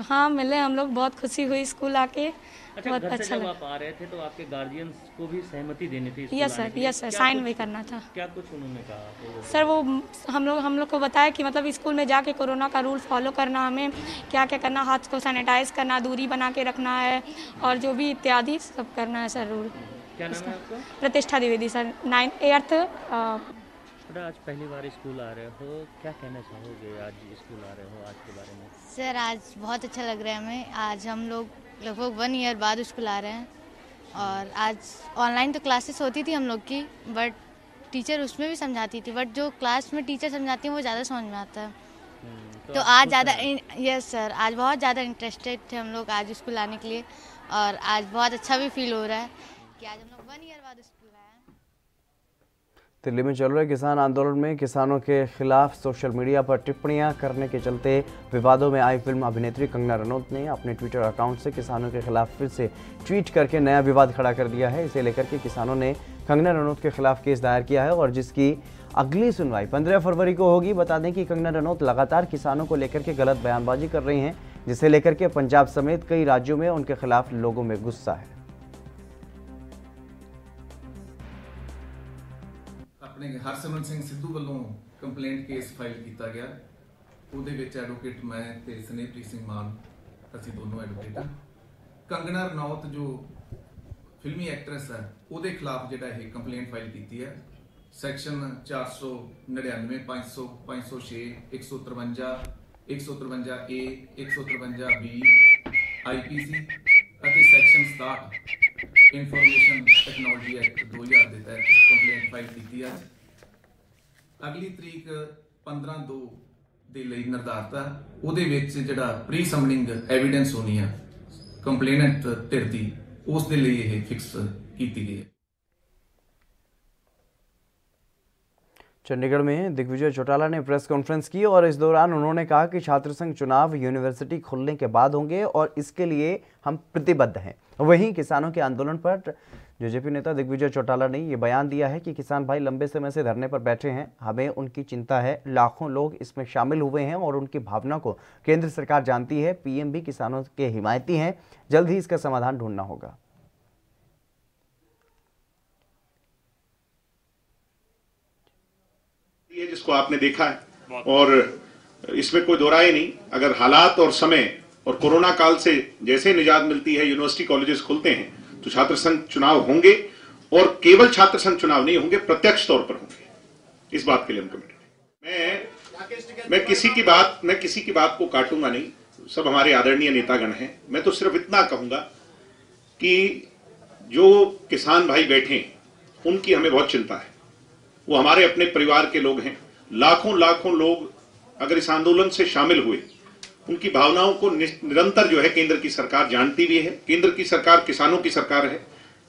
[SPEAKER 12] हाँ मिले हम लोग, बहुत खुशी हुई स्कूल आके।
[SPEAKER 13] अच्छा,
[SPEAKER 12] बहुत
[SPEAKER 13] घर से
[SPEAKER 12] अच्छा
[SPEAKER 13] जब आप आ रहे थे तो आपके गार्जियंस को भी सहमति देनी थी?
[SPEAKER 12] यस सर, साइन भी करना था।
[SPEAKER 13] क्या कुछ उन्होंने कहा?
[SPEAKER 12] सर वो हम लोग को बताया कि मतलब स्कूल में जाके कोरोना का रूल फॉलो करना, हमें क्या क्या करना, हाथ को सैनिटाइज करना, दूरी बना के रखना है, और जो भी इत्यादि सब करना है सर रूल।
[SPEAKER 13] क्या नाम है आपका?
[SPEAKER 12] प्रतिष्ठा द्विवेदी सर, 9th।
[SPEAKER 13] आज पहली बार स्कूल आ रहे हो, क्या कहना चाहोगे आज स्कूल आ रहे हो, आज के बारे में?
[SPEAKER 14] सर आज बहुत अच्छा लग रहा है हमें। आज हम लोग लगभग 1 ईयर बाद स्कूल आ रहे हैं, और आज ऑनलाइन तो क्लासेस होती थी हम लोग की, बट टीचर उसमें भी समझाती थी, बट जो क्लास में टीचर समझाती हैं वो ज़्यादा समझ में आता है। तो आज ज़्यादा, यस सर, आज बहुत ज़्यादा इंटरेस्टेड थे हम लोग आज स्कूल आने के लिए, और आज बहुत अच्छा भी फील हो रहा है कि आज हम लोग 1 ईयर बाद स्कूल आए हैं।
[SPEAKER 1] दिल्ली में चल रहे किसान आंदोलन में किसानों के खिलाफ सोशल मीडिया पर टिप्पणियां करने के चलते विवादों में आई फिल्म अभिनेत्री कंगना रनौत ने अपने ट्विटर अकाउंट से किसानों के खिलाफ फिर से ट्वीट करके नया विवाद खड़ा कर दिया है। इसे लेकर के किसानों ने कंगना रनौत के खिलाफ केस दायर किया है और जिसकी अगली सुनवाई 15 फरवरी को होगी। बता दें कि कंगना रनौत लगातार किसानों को लेकर के गलत बयानबाजी कर रही हैं, जिसे लेकर के पंजाब समेत कई राज्यों में उनके खिलाफ लोगों में गुस्सा है।
[SPEAKER 15] अपने हरसिमरत सिंह सिद्धू वालों कंप्लेंट केस फाइल किया गया, ਉਹਦੇ ਵਿੱਚ ਐਡਵੋਕੇਟ मैं ਤੇ ਸਨੇਹਪ੍ਰੀਤ ਸਿੰਘ ਮਾਨ, ਅਸੀਂ ਦੋਨੋਂ ਐਡਵੋਕੇਟ ਹਾਂ। ਕੰਗਨਾ ਰਣੌਤ ਜੋ ਫਿਲਮੀ ਐਕਟਰੈਸ ਹੈ, ਉਹਦੇ ਖਿਲਾਫ ਜਿਹੜਾ ਇਹ ਕੰਪਲੇਂਟ ਫਾਈਲ ਕੀਤੀ ਹੈ। ਸੈਕਸ਼ਨ 499, 500, 506, 153, 153A, 153B IPC ਅਤੇ ਸੈਕਸ਼ਨ 67 ਇਨਫੋਰਮੇਸ਼ਨ ਟੈਕਨੋਲੋਜੀ ਐਕਟ 2000 ਦੇ ਤਹਿਤ ਕੰਪਲੇਂਟ ਫਾਈਲ ਕੀਤੀ ਹੈ। ਅਗਲੀ ਤਰੀਕ 15/2 ਦੇ ਲਈ ਨਿਰਧਾਰਤ ਹੈ। ਉਹਦੇ ਵਿੱਚ ਜਿਹੜਾ ਪ੍ਰੀ ਸਮਨਿੰਗ ਐਵੀਡੈਂਸ ਹੋਣੀ ਹੈ ਕੰਪਲੇਨੈਂਟ ਧਿਰ ਦੀ, ਉਸ ਦੇ ਲਈ ਇਹ ਫਿਕਸ ਕੀਤੀ ਗਈ है।
[SPEAKER 1] चंडीगढ़ में दिग्विजय चौटाला ने प्रेस कॉन्फ्रेंस की और इस दौरान उन्होंने कहा कि छात्र संघ चुनाव यूनिवर्सिटी खुलने के बाद होंगे और इसके लिए हम प्रतिबद्ध हैं। वहीं किसानों के आंदोलन पर जेजेपी नेता दिग्विजय चौटाला ने ये बयान दिया है कि किसान भाई लंबे समय से धरने पर बैठे हैं, हमें उनकी चिंता है। लाखों लोग इसमें शामिल हुए हैं और उनकी भावना को केंद्र सरकार जानती है। पीएम भी किसानों के हिमायती हैं, जल्द ही इसका समाधान ढूंढना होगा।
[SPEAKER 16] जिसको आपने देखा है और इसमें कोई दो राय नहीं। अगर हालात और समय और कोरोना काल से जैसे निजात मिलती है, यूनिवर्सिटी कॉलेजेस खुलते हैं, तो छात्र संघ चुनाव होंगे और केवल छात्र संघ चुनाव नहीं होंगे, प्रत्यक्ष तौर पर होंगे। इस बात के लिए हम कमिटेड हैं। मैं किसी की बात को काटूंगा नहीं। सब हमारे आदरणीय नेतागण हैं। मैं तो सिर्फ इतना कहूंगा कि जो किसान भाई बैठे हैं उनकी हमें बहुत चिंता है। वो हमारे अपने परिवार के लोग हैं। लाखों लोग अगर इस आंदोलन से शामिल हुए, उनकी भावनाओं को निरंतर जो है केंद्र की सरकार जानती भी है। केंद्र की सरकार किसानों की सरकार है।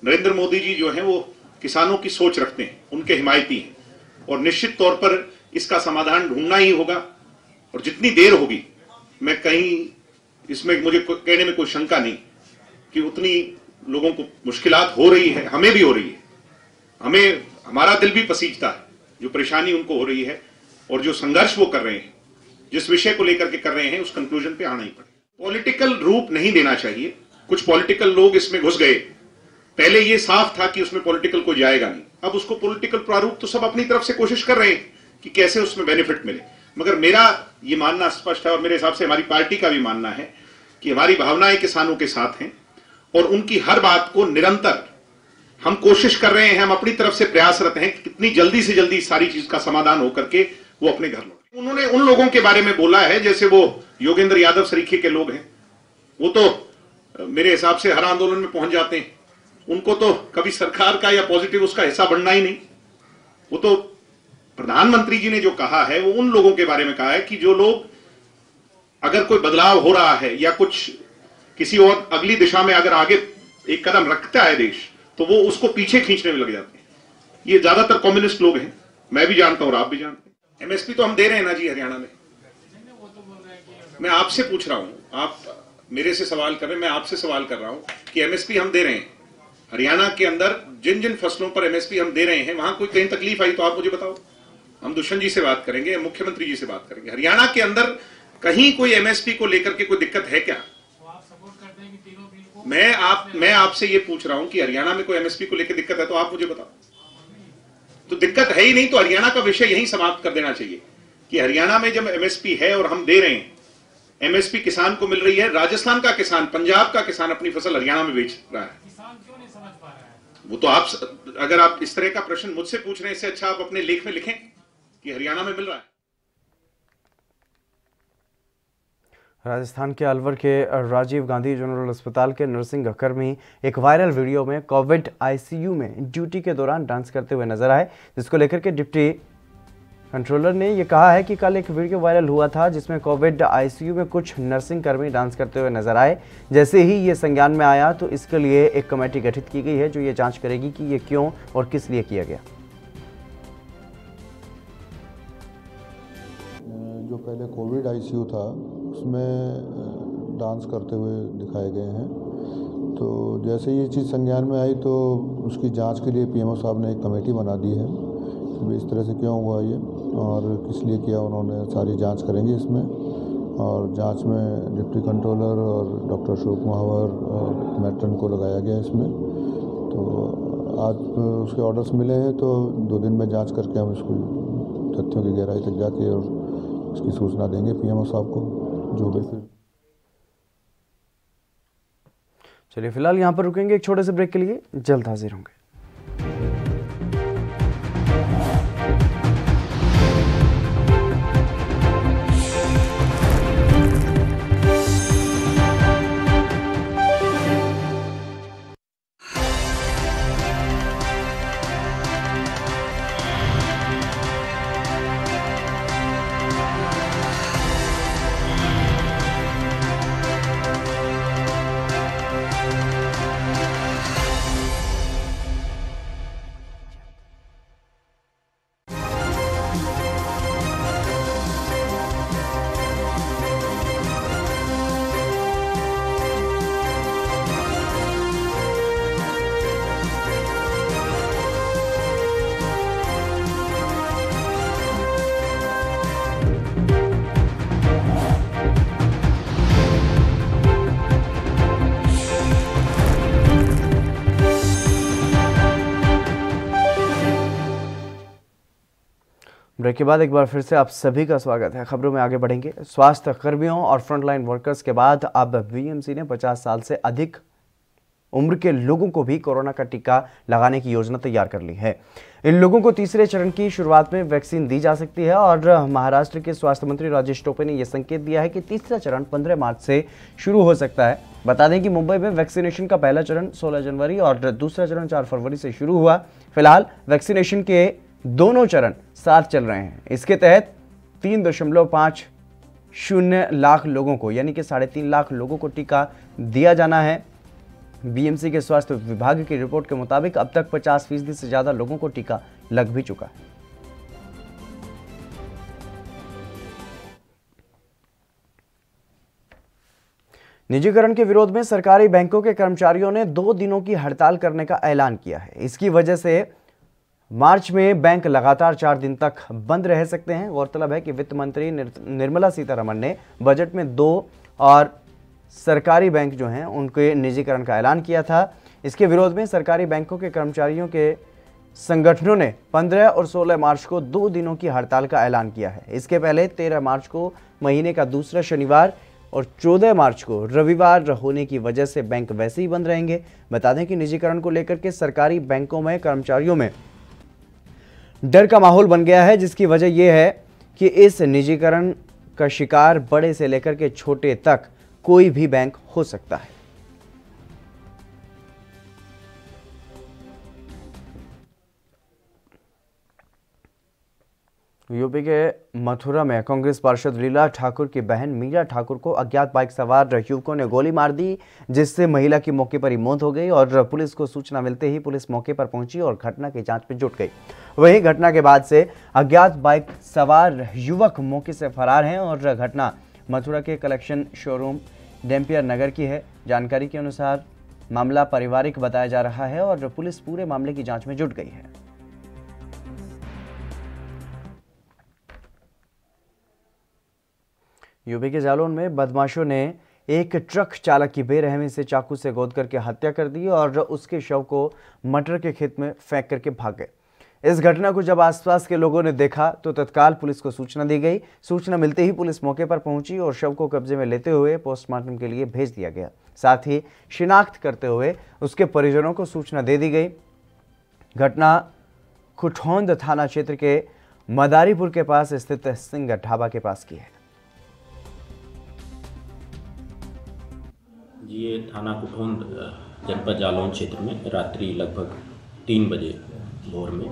[SPEAKER 16] नरेंद्र मोदी जी जो है वो किसानों की सोच रखते हैं, उनके हिमायती हैं और निश्चित तौर पर इसका समाधान ढूंढना ही होगा। और जितनी देर होगी, मैं कहीं इसमें मुझे कहने में कोई शंका नहीं कि उतनी लोगों को मुश्किलात हो रही है, हमें भी हो रही है, हमें हमारा दिल भी पसीजता है जो परेशानी उनको हो रही है और जो संघर्ष वो कर रहे हैं, जिस विषय को लेकर के कर रहे हैं, उस कंक्लूजन पे आना ही पड़ेगा। पॉलिटिकल रूप नहीं देना चाहिए। कुछ पॉलिटिकल लोग इसमें घुस गए, पहले ये साफ था कि उसमें पॉलिटिकल कोई जाएगा नहीं, अब उसको पॉलिटिकल प्रारूप तो सब अपनी तरफ से कोशिश कर रहे हैं कि कैसे उसमें बेनिफिट मिले। मगर मेरा ये मानना स्पष्ट है और मेरे हिसाब से हमारी पार्टी का भी मानना है कि हमारी भावनाएं किसानों के साथ हैं और उनकी हर बात को निरंतर हम कोशिश कर रहे हैं, हम अपनी तरफ से प्रयासरत हैं कि कितनी जल्दी से जल्दी सारी चीज का समाधान होकर के वो अपने घर लौटे। उन्होंने उन लोगों के बारे में बोला है जैसे वो योगेंद्र यादव सरीखे के लोग हैं, वो तो मेरे हिसाब से हर आंदोलन में पहुंच जाते हैं, उनको तो कभी सरकार का या पॉजिटिव उसका हिस्सा बनना ही नहीं। वो तो प्रधानमंत्री जी ने जो कहा है वो उन लोगों के बारे में कहा है कि जो लोग अगर कोई बदलाव हो रहा है या कुछ किसी और अगली दिशा में अगर आगे एक कदम रखता है देश, तो वो उसको पीछे खींचने में लग जाते हैं। ये ज्यादातर कम्युनिस्ट लोग हैं, मैं भी जानता हूं और आप भी जानते हैं। एमएसपी तो हम दे रहे हैं ना जी हरियाणा में। मैं आपसे पूछ रहा हूं, आप मेरे से सवाल कर रहे हैं, मैं आपसे सवाल कर रहा हूं कि एमएसपी हम दे रहे हैं हरियाणा के अंदर, जिन जिन फसलों पर एमएसपी हम दे रहे हैं वहां कोई कहीं तकलीफ आई तो आप मुझे बताओ। हम दुष्यंत जी से बात करेंगे, मुख्यमंत्री जी से बात करेंगे। हरियाणा के अंदर कहीं कोई एमएसपी को लेकर के कोई दिक्कत है क्या? मैं आपसे ये पूछ रहा हूं कि हरियाणा में कोई एमएसपी को लेकर दिक्कत है तो आप मुझे बताओ। तो दिक्कत है ही नहीं तो हरियाणा का विषय यहीं समाप्त कर देना चाहिए कि हरियाणा में जब एमएसपी है और हम दे रहे हैं, एमएसपी किसान को मिल रही है, राजस्थान का किसान, पंजाब का किसान अपनी फसल हरियाणा में बेच रहा है। वो तो आप, अगर आप इस तरह का प्रश्न मुझसे पूछ रहे हैं, इससे अच्छा आप अपने लेख में लिखें कि हरियाणा में मिल रहा है।
[SPEAKER 1] राजस्थान के अलवर के राजीव गांधी जनरल अस्पताल के नर्सिंग कर्मी एक वायरल वीडियो में कोविड आईसीयू में ड्यूटी के दौरान डांस करते हुए नजर आए, जिसको लेकर के डिप्टी कंट्रोलर ने यह कहा है कि कल एक वीडियो वायरल हुआ था जिसमें कोविड आईसीयू में कुछ नर्सिंग कर्मी डांस करते हुए नजर आए। जैसे ही ये संज्ञान में आया तो इसके लिए एक कमेटी गठित की गई है जो ये जांच करेगी कि ये क्यों और किस लिए किया गया।
[SPEAKER 17] जो पहले कोविड आईसीयू था उसमें डांस करते हुए दिखाए गए हैं, तो जैसे ये चीज़ संज्ञान में आई तो उसकी जांच के लिए पीएमओ साहब ने एक कमेटी बना दी है कि इस तरह से क्यों हुआ ये और किस लिए किया, उन्होंने सारी जांच करेंगे इसमें। और जांच में डिप्टी कंट्रोलर और डॉक्टर अशोक महावर और मैट्रन को लगाया गया इसमें। तो आज उसके ऑर्डर्स मिले हैं तो 2 दिन में जांच करके हम इसको तथ्यों की गहराई तक जाके और उसकी सूचना देंगे पीएमओ साहब को जो भी। फिर
[SPEAKER 1] चलिए फिलहाल यहाँ पर रुकेंगे एक छोटे से ब्रेक के लिए, जल्द हाजिर होंगे। ब्रेक के बाद एक बार फिर से आप सभी का स्वागत है। खबरों में आगे बढ़ेंगे। स्वास्थ्य कर्मियों और फ्रंटलाइन वर्कर्स के बाद अब बीएमसी ने 50 साल से अधिक उम्र के लोगों को भी कोरोना का टीका लगाने की योजना तैयार कर ली है। इन लोगों को तीसरे चरण की शुरुआत में वैक्सीन दी जा सकती है और महाराष्ट्र के स्वास्थ्य मंत्री राजेश टोपे ने यह संकेत दिया है कि तीसरा चरण 15 मार्च से शुरू हो सकता है। बता दें कि मुंबई में वैक्सीनेशन का पहला चरण 16 जनवरी और दूसरा चरण 4 फरवरी से शुरू हुआ। फिलहाल वैक्सीनेशन के दोनों चरण साथ चल रहे हैं। इसके तहत 3.50 लाख लोगों को यानी कि 3.5 लाख लोगों को टीका दिया जाना है। बीएमसी के स्वास्थ्य विभाग की रिपोर्ट के मुताबिक अब तक 50% से ज्यादा लोगों को टीका लग भी चुका है। निजीकरण के विरोध में सरकारी बैंकों के कर्मचारियों ने 2 दिनों की हड़ताल करने का ऐलान किया है। इसकी वजह से मार्च में बैंक लगातार 4 दिन तक बंद रह सकते हैं। गौरतलब है कि वित्त मंत्री निर्मला सीतारमण ने बजट में 2 और सरकारी बैंक जो हैं उनके निजीकरण का ऐलान किया था। इसके विरोध में सरकारी बैंकों के कर्मचारियों के संगठनों ने 15 और 16 मार्च को 2 दिनों की हड़ताल का ऐलान किया है। इसके पहले 13 मार्च को महीने का दूसरा शनिवार और 14 मार्च को रविवार होने की वजह से बैंक वैसे ही बंद रहेंगे। बता दें कि निजीकरण को लेकर के सरकारी बैंकों में कर्मचारियों में डर का माहौल बन गया है, जिसकी वजह यह है कि इस निजीकरण का शिकार बड़े से लेकर के छोटे तक कोई भी बैंक हो सकता है। यूपी के मथुरा में कांग्रेस पार्षद लीला ठाकुर की बहन मीरा ठाकुर को अज्ञात बाइक सवार युवकों ने गोली मार दी, जिससे महिला की मौके पर ही मौत हो गई और पुलिस को सूचना मिलते ही पुलिस मौके पर पहुंची और घटना की जांच में जुट गई। वहीं घटना के बाद से अज्ञात बाइक सवार युवक मौके से फरार हैं और घटना मथुरा के कलेक्शन शोरूम डेम्पियर नगर की है। जानकारी के अनुसार मामला पारिवारिक बताया जा रहा है और पुलिस पूरे मामले की जाँच में जुट गई है। यूपी के जालौन में बदमाशों ने एक ट्रक चालक की बेरहमी से चाकू से गोद करके हत्या कर दी और उसके शव को मटर के खेत में फेंक करके भाग गए। इस घटना को जब आसपास के लोगों ने देखा तो तत्काल पुलिस को सूचना दी गई। सूचना मिलते ही पुलिस मौके पर पहुंची और शव को कब्जे में लेते हुए पोस्टमार्टम के लिए भेज दिया गया। साथ ही शिनाख्त करते हुए उसके परिजनों को सूचना दे दी गई। घटना कुठौंद थाना क्षेत्र के मदारीपुर के पास स्थित सिंह ढाबा के पास की है।
[SPEAKER 18] ये थाना कुठौंद जनपद जालौन क्षेत्र में रात्रि लगभग 3 बजे भोर में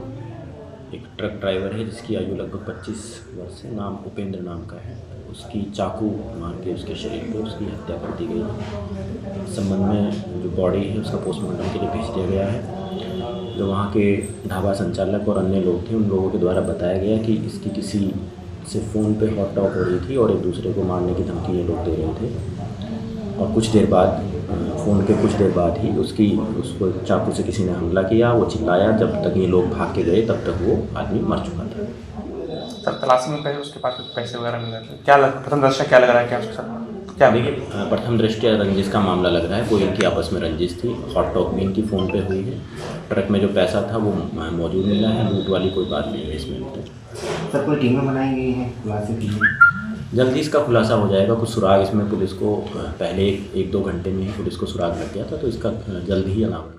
[SPEAKER 18] एक ट्रक ड्राइवर है जिसकी आयु लगभग 25 वर्ष है, नाम उपेंद्र नाम का है, उसकी चाकू मार के उसके शरीर पर उसकी हत्या कर दी गई है। इस संबंध में जो बॉडी है उसका पोस्टमार्टम के लिए भेज दिया गया है। जो वहाँ के ढाबा संचालक और अन्य लोग थे उन लोगों के द्वारा बताया गया कि इसकी किसी से फ़ोन पे हॉट टॉक हो रही थी और एक दूसरे को मारने की धमकी ये लोग दे रहे थे और कुछ देर बाद फ़ोन के कुछ देर बाद ही उसको चाकू से किसी ने हमला किया। वो चिल्लाया, जब तक ये लोग भाग के गए तब तक वो आदमी मर चुका था।
[SPEAKER 19] सर तलाशी में कहीं उसके पास कुछ पैसे वगैरह मिल रहे थे, क्या प्रथम दृष्टया क्या लग रहा है, क्या उसके साथ क्या?
[SPEAKER 18] देखिए, प्रथम दृष्टया रंजिश का मामला लग रहा है, कोई इनकी आपस में रंजिश थी। हॉट टॉक भी इनकी फ़ोन पे हुई है। ट्रक में जो पैसा था वो मौजूद मिला है, लूट वाली कोई बात नहीं है इसमें।
[SPEAKER 20] सर कोई टीमें बनाई गई हैं खुलासे की?
[SPEAKER 18] जल्दी इसका खुलासा हो जाएगा। कुछ सुराग इसमें पुलिस को पहले 1-2 घंटे में ही पुलिस को सुराग लग गया था, तो इसका जल्द ही अनावरण।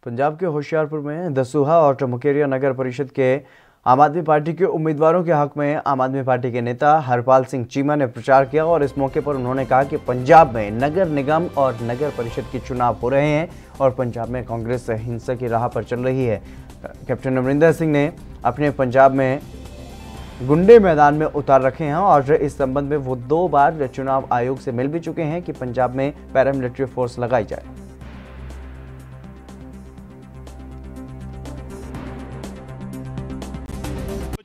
[SPEAKER 1] पंजाब के होशियारपुर में दसूहा और मुकेरिया नगर परिषद के आम आदमी पार्टी के उम्मीदवारों के हक में आम आदमी पार्टी के नेता हरपाल सिंह चीमा ने प्रचार किया और इस मौके पर उन्होंने कहा कि पंजाब में नगर निगम और नगर परिषद के चुनाव हो रहे हैं और पंजाब में कांग्रेस हिंसा की राह पर चल रही है। कैप्टन अमरिंदर सिंह ने अपने पंजाब में गुंडे मैदान में उतार रखे हैं और इस संबंध में वो 2 बार चुनाव आयोग से मिल भी चुके हैं कि पंजाब में पैरामिलिट्री फोर्स लगाई जाए।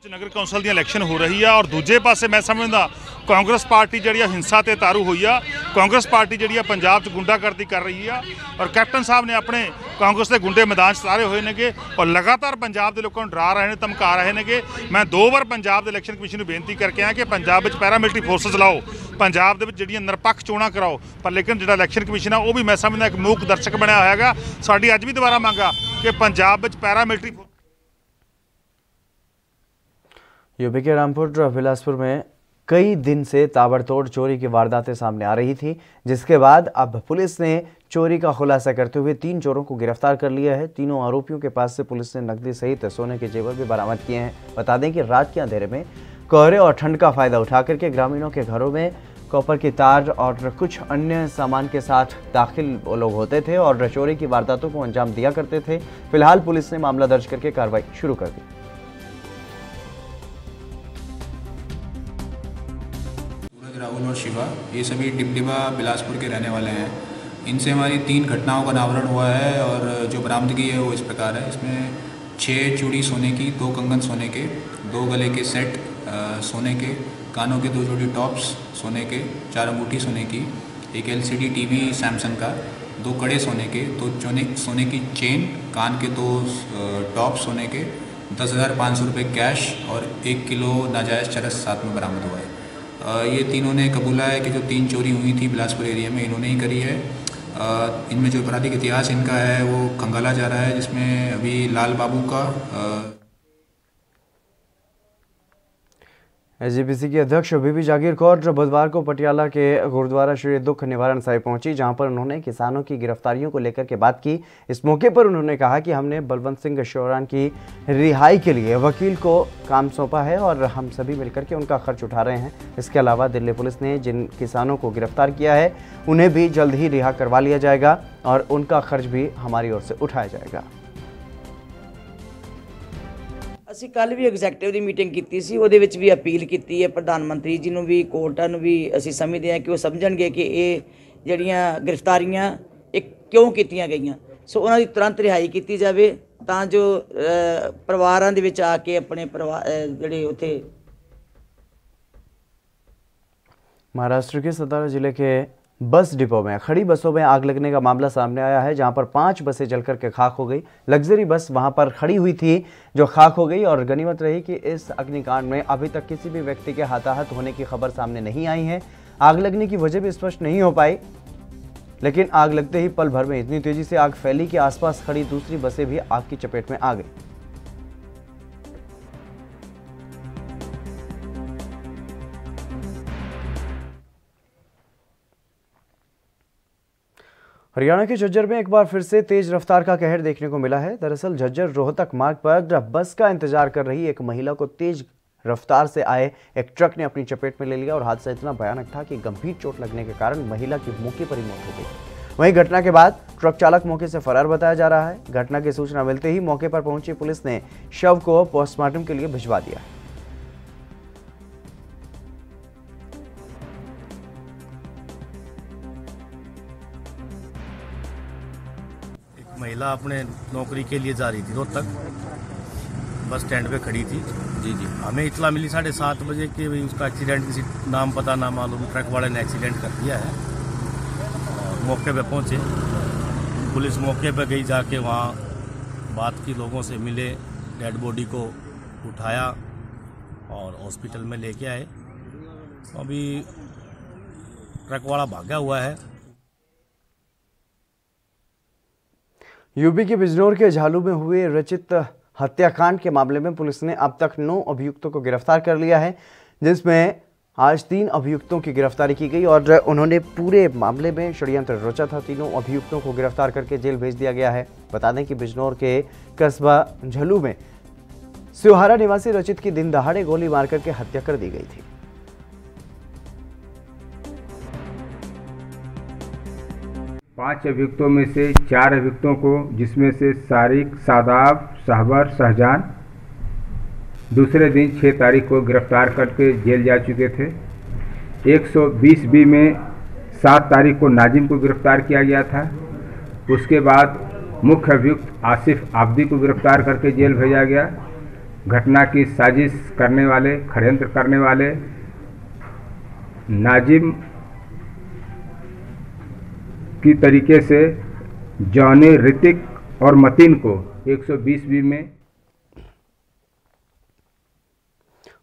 [SPEAKER 21] नगर कौंसल दी इलैक्शन हो रही है और दूजे पासे मैं समझदा कांग्रेस पार्टी जी हिंसा ते तारू हुई है। कांग्रेस पार्टी जी पंजाब गुंडागर्दी कर रही है और कैप्टन साहब ने अपने कांग्रेस के गुंडे मैदान उतारे हुए ने और लगातार पंजाब के लोगों को डरा रहे हैं, धमका रहे हैं। मैं 2 बार पंजाब के इलैक्शन कमीशन को बेनती करके आया कि पंजाब में पैरामिलिट्री फोर्सेस लाओ, पंजाब के निरपक्ष चोणां कराओ, पर लेकिन जो इलैक्शन कमीशन है वो भी मैं समझदा एक मूक दर्शक बनया होया है। साडी अज भी दोबारा मंग आ कि पंजाब में पैरामिलिट्री।
[SPEAKER 1] यूपी के रामपुर बिलासपुर में कई दिन से ताबड़तोड़ चोरी की वारदातें सामने आ रही थी, जिसके बाद अब पुलिस ने चोरी का खुलासा करते हुए 3 चोरों को गिरफ्तार कर लिया है। तीनों आरोपियों के पास से पुलिस ने नकदी सहित सोने के जेवर भी बरामद किए हैं। बता दें कि रात के अंधेरे में कोहरे और ठंड का फायदा उठा करके ग्रामीणों के घरों में कॉपर की तार और कुछ अन्य सामान के साथ दाखिल वो लोग होते थे और चोरी की वारदातों को अंजाम दिया करते थे। फिलहाल पुलिस ने मामला दर्ज करके कार्रवाई शुरू कर दी।
[SPEAKER 22] राहुल और शिवा ये सभी डिबडिबा बिलासपुर के रहने वाले हैं। इनसे हमारी 3 घटनाओं का अनावरण हुआ है और जो बरामदगी है वो इस प्रकार है। इसमें 6 चूड़ी सोने की, 2 कंगन सोने के, 2 गले के सेट सोने के कानों के 2 जोड़ी टॉप्स सोने के, 4 अंगूठी सोने की, एक LCD TV सैमसंग का, 2 कड़े सोने के, 2 सोने की चेन, कान के 2 टॉप सोने के, 10,500 रुपये कैश और 1 किलो नाजायज़ चरस साथ में बरामद हुआ है। ये तीनों ने कबूला है कि जो 3 चोरी हुई थी बिलासपुर एरिया में इन्होंने ही करी है। इनमें जो आपराधिक इतिहास इनका है वो खंगाला जा रहा है, जिसमें अभी लाल बाबू का
[SPEAKER 1] SGPC की अध्यक्ष बीबी जागीर कौर बुधवार को पटियाला के गुरुद्वारा श्री दुख निवारण साहिब पहुंची, जहां पर उन्होंने किसानों की गिरफ्तारियों को लेकर के बात की। इस मौके पर उन्होंने कहा कि हमने बलवंत सिंह शौरान की रिहाई के लिए वकील को काम सौंपा है और हम सभी मिलकर के उनका खर्च उठा रहे हैं। इसके अलावा दिल्ली पुलिस ने जिन किसानों को गिरफ्तार किया है उन्हें भी जल्द ही रिहा करवा लिया जाएगा और उनका खर्च भी हमारी ओर से उठाया जाएगा।
[SPEAKER 2] ਅਸੀਂ ਕੱਲ ਵੀ ਐਗਜ਼ੈਕਟਿਵ ਦੀ ਮੀਟਿੰਗ ਕੀਤੀ ਸੀ, ਉਹਦੇ ਵਿੱਚ ਵੀ ਅਪੀਲ ਕੀਤੀ ਹੈ ਪ੍ਰਧਾਨ ਮੰਤਰੀ ਜੀ ਨੂੰ ਵੀ, ਕੋਰਟਾਂ ਨੂੰ ਵੀ। ਅਸੀਂ ਸਮਝਦੇ ਹਾਂ ਕਿ ਉਹ ਸਮਝਣਗੇ ਕਿ ਇਹ ਜਿਹੜੀਆਂ ਗ੍ਰਿਫਤਾਰੀਆਂ ਇਹ ਕਿਉਂ ਕੀਤੀਆਂ ਗਈਆਂ। ਸੋ ਉਹਨਾਂ ਦੀ ਤੁਰੰਤ ਰਿਹਾਈ ਕੀਤੀ ਜਾਵੇ ਤਾਂ ਜੋ ਪਰਿਵਾਰਾਂ ਦੇ ਵਿੱਚ ਆ ਕੇ ਆਪਣੇ ਪਰਿਵਾਰ ਜਿਹੜੇ ਉੱਥੇ।
[SPEAKER 1] महाराष्ट्र के सतारा जिले के बस डिपो में खड़ी बसों में आग लगने का मामला सामने आया है, जहां पर 5 बसें जलकर के खाक हो गई। लग्जरी बस वहां पर खड़ी हुई थी जो खाक हो गई और गनीमत रही कि इस अग्निकांड में अभी तक किसी भी व्यक्ति के हताहत होने की खबर सामने नहीं आई है। आग लगने की वजह भी स्पष्ट नहीं हो पाई, लेकिन आग लगते ही पल भर में इतनी तेजी से आग फैली कि आसपास खड़ी दूसरी बसें भी आग की चपेट में आ गई। हरियाणा के झज्जर में एक बार फिर से तेज रफ्तार का कहर देखने को मिला है। दरअसल झज्जर रोहतक मार्ग पर बस का इंतजार कर रही एक महिला को तेज रफ्तार से आए एक ट्रक ने अपनी चपेट में ले लिया और हादसा इतना भयानक था कि गंभीर चोट लगने के कारण महिला की मौके पर ही मौत हो गई। वहीं घटना के बाद ट्रक चालक मौके से फरार बताया जा रहा है। घटना की सूचना मिलते ही मौके पर पहुंची पुलिस ने शव को पोस्टमार्टम के लिए भिजवा दिया।
[SPEAKER 3] महिला अपने नौकरी के लिए जा रही थी रोहतक, बस स्टैंड पे खड़ी थी। जी जी, हमें इतला मिली 7:30 बजे कि भाई उसका एक्सीडेंट, किसी नाम पता ना मालूम ट्रक वाले ने एक्सीडेंट कर दिया है। और मौके पे पहुंचे, पुलिस मौके पे गई, जाके वहाँ बात की, लोगों से मिले, डेड बॉडी को उठाया और हॉस्पिटल में लेके आए। अभी ट्रक वाला भागा हुआ है।
[SPEAKER 1] यूपी के बिजनौर के झालू में हुए रचित हत्याकांड के मामले में पुलिस ने अब तक 9 अभियुक्तों को गिरफ्तार कर लिया है, जिसमें आज 3 अभियुक्तों की गिरफ्तारी की गई और उन्होंने पूरे मामले में षड्यंत्र रचा था। तीनों अभियुक्तों को गिरफ्तार करके जेल भेज दिया गया है। बता दें कि बिजनौर के कस्बा झलू में सिवहारा निवासी रचित की दिन दहाड़े गोली मारकर के हत्या कर दी गई थी।
[SPEAKER 23] पांच अभियुक्तों में से 4 अभियुक्तों को, जिसमें से सारिक, सादाब, शाहबर, शाहजान दूसरे दिन 6 तारीख को गिरफ्तार करके जेल जा चुके थे। 120B में 7 तारीख को नाजिम को गिरफ्तार किया गया था। उसके बाद मुख्य अभियुक्त आसिफ आबदी को गिरफ्तार करके जेल भेजा गया। घटना की साजिश करने वाले, षड्यंत्र करने वाले नाजिम की तरीके से जॉनी, ऋतिक और मतीन को 120B में।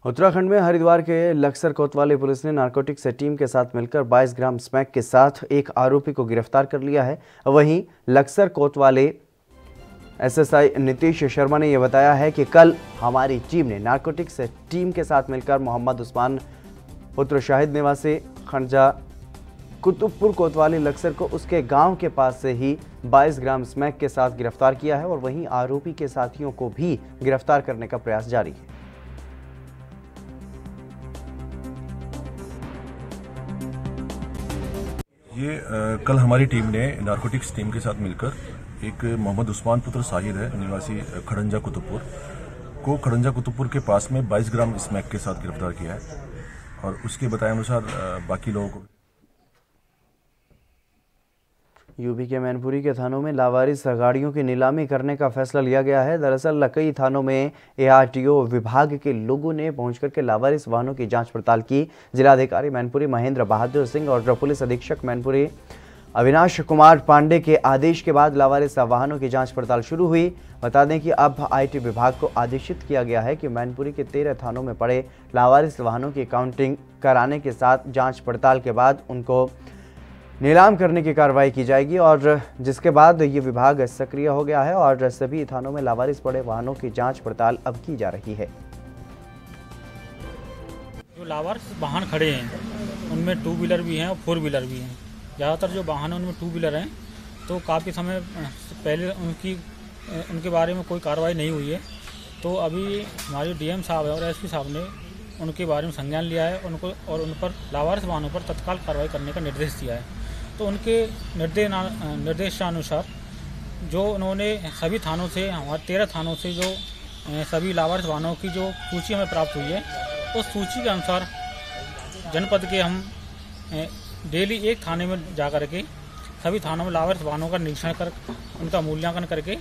[SPEAKER 1] उत्तराखंड में हरिद्वार के लक्सर कोतवाली पुलिस ने नारकोटिक्स टीम के साथ मिलकर 22 ग्राम स्मैक के साथ एक आरोपी को गिरफ्तार कर लिया है। वहीं लक्सर कोतवाली SSI नीतीश शर्मा ने यह बताया है कि कल हमारी टीम ने नारकोटिक्स टीम के साथ मिलकर मोहम्मद उस्मान पुत्र शाहिद निवासी खंजा कुतुबपुर कोतवाली लक्सर को उसके गांव के पास से ही 22 ग्राम स्मैक के साथ गिरफ्तार किया है और वहीं आरोपी के साथियों को भी गिरफ्तार करने का प्रयास जारी है।
[SPEAKER 24] ये कल हमारी टीम ने नारकोटिक्स टीम के साथ मिलकर एक मोहम्मद उस्मान पुत्र शाहिद है, निवासी खड़ंजा कुतुबपुर, को खड़ंजा कुतुबपुर के पास में 22 ग्राम स्मैक के साथ गिरफ्तार किया है और उसके बताए अनुसार बाकी लोगों को।
[SPEAKER 1] यूपी के मैनपुरी के थानों में लावारिस गाड़ियों की नीलामी करने का फैसला लिया गया है। दरअसल कई थानों में एआरटीओ विभाग के लोगों ने पहुंचकर के लावारिस वाहनों की जांच पड़ताल की। जिलाधिकारी मैनपुरी महेंद्र बहादुर सिंह और पुलिस अधीक्षक मैनपुरी अविनाश कुमार पांडे के आदेश के बाद लावारिस वाहनों की जांच पड़ताल शुरू हुई। बता दें कि अब आईटी विभाग को आदेशित किया गया है कि मैनपुरी के 13 थानों में पड़े लावारिस वाहनों की काउंटिंग कराने के साथ जांच पड़ताल के बाद उनको नीलाम करने की कार्रवाई की जाएगी और जिसके बाद ये विभाग सक्रिय हो गया है और सभी थानों में लावारिस पड़े वाहनों की जांच पड़ताल अब की जा रही है।
[SPEAKER 4] जो लावारिस वाहन खड़े हैं उनमें 2 व्हीलर भी हैं और 4 व्हीलर भी हैं। ज़्यादातर जो वाहन उनमें 2 व्हीलर हैं तो काफ़ी समय पहले उनके बारे में कोई कार्रवाई नहीं हुई है। तो अभी हमारे डीएम साहब और एसपी साहब ने उनके बारे में संज्ञान लिया है उनको और उन पर लावारिस वाहनों पर तत्काल कार्रवाई करने का निर्देश दिया है। तो उनके निर्देशानुसार जो उन्होंने सभी थानों से हमारे 13 थानों से जो सभी लावारिस वाहनों की जो सूची हमें प्राप्त हुई है उस सूची के अनुसार जनपद के हम डेली एक थाने में जाकर के सभी थानों में लावारिस वाहनों का निरीक्षण कर उनका मूल्यांकन करके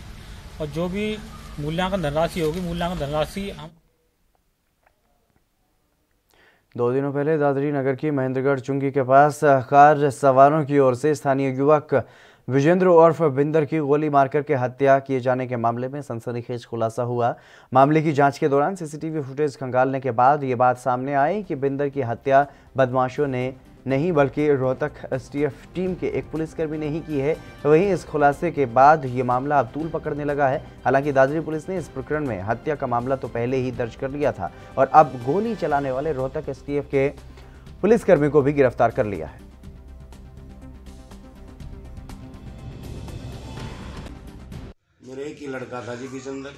[SPEAKER 4] और जो भी मूल्यांकन धनराशि होगी मूल्यांकन धनराशि हम
[SPEAKER 1] 2 दिनों पहले दादरी नगर की महेंद्रगढ़ चुंगी के पास कार सवारों की ओर से स्थानीय युवक विजेंद्र उर्फ बिंदर की गोली मारकर के हत्या किए जाने के मामले में सनसनीखेज खुलासा हुआ। मामले की जांच के दौरान सीसीटीवी फुटेज खंगालने के बाद ये बात सामने आई कि बिंदर की हत्या बदमाशों ने नहीं बल्कि रोहतक एसटीएफ टीम के एक पुलिसकर्मी ने ही की है। वहीं इस खुलासे के बाद ये मामला अब तूल पकड़ने लगा है। हालांकि दादरी पुलिस ने इस प्रकरण में हत्या का मामला तो पहले ही दर्ज कर लिया था और अब गोली चलाने वाले रोहतक एसटीएफ के पुलिसकर्मी को भी गिरफ्तार कर लिया है।
[SPEAKER 5] मेरे एक ही लड़का था जी विजेंद्र,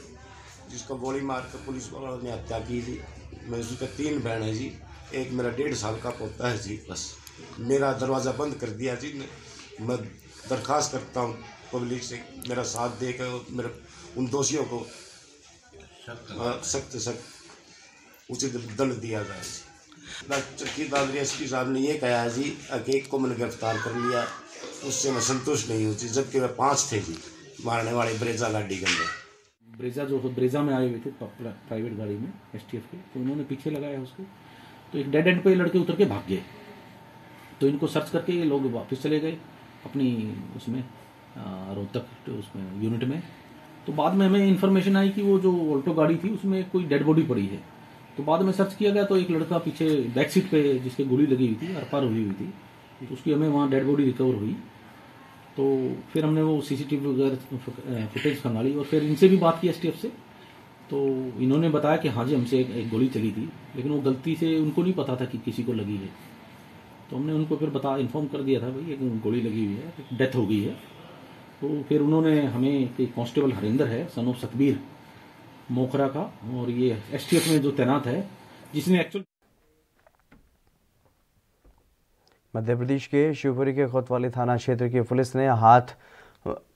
[SPEAKER 5] जिसको गोली मार कर पुलिस वालों ने हत्या की थी। मैं उसके 3 बहन है जी, एक मेरा 1.5 साल का पोता है जी। बस मेरा दरवाज़ा बंद कर दिया जी ने। मैं दरख्वास्त करता हूँ पब्लिक से मेरा साथ देकर मेरे उन दोषियों को सख्त उचित दंड दिया जाए। चक्की दादरी एसपी साहब ने ये कहा है जी कि एक को मैंने गिरफ्तार कर लिया, उससे मैं संतुष्ट नहीं हूँ जी, जबकि वह 5 थे जी मारने वाले ब्रेजा लाडी के अंदर।
[SPEAKER 6] ब्रेजा में आए हुए थे प्राइवेट गाड़ी में एसटीएफ के, तो उन्होंने पीछे लगाया उसको, तो एक डेड एंड पे लड़के उतर के भाग गए। तो इनको सर्च करके ये लोग वापस चले गए अपनी उसमें रोहतक उसमें यूनिट में। तो बाद में हमें इन्फॉर्मेशन आई कि वो जो ऑल्टो गाड़ी थी उसमें कोई डेड बॉडी पड़ी है। तो बाद में सर्च किया गया तो एक लड़का पीछे बैक सीट पे जिसके गोली लगी हुई थी, आर-पार हुई थी, तो उसकी हमें वहाँ डेड बॉडी रिकवर हुई। तो फिर हमने वो सीसीटीवी वगैरह फुटेज खंगाली और फिर इनसे भी बात की एसटीएफ से। तो इन्होंने बताया कि हाँ जी हमसे एक गोली चली थी, लेकिन वो गलती से उनको नहीं पता था कि किसी को लगी है। तो हमने उनको फिर इन्फॉर्म कर दिया था भाई एक गोली लगी हुई है, डेथ हो गई है। तो फिर उन्होंने हमें एक कांस्टेबल हरिंदर है सन ऑफ सतबीर मोखरा का, और ये एसटीएफ में जो तैनात है जिसने एक्चुअल
[SPEAKER 1] मध्य प्रदेश के शिवपुरी के कोतवाली थाना क्षेत्र की पुलिस ने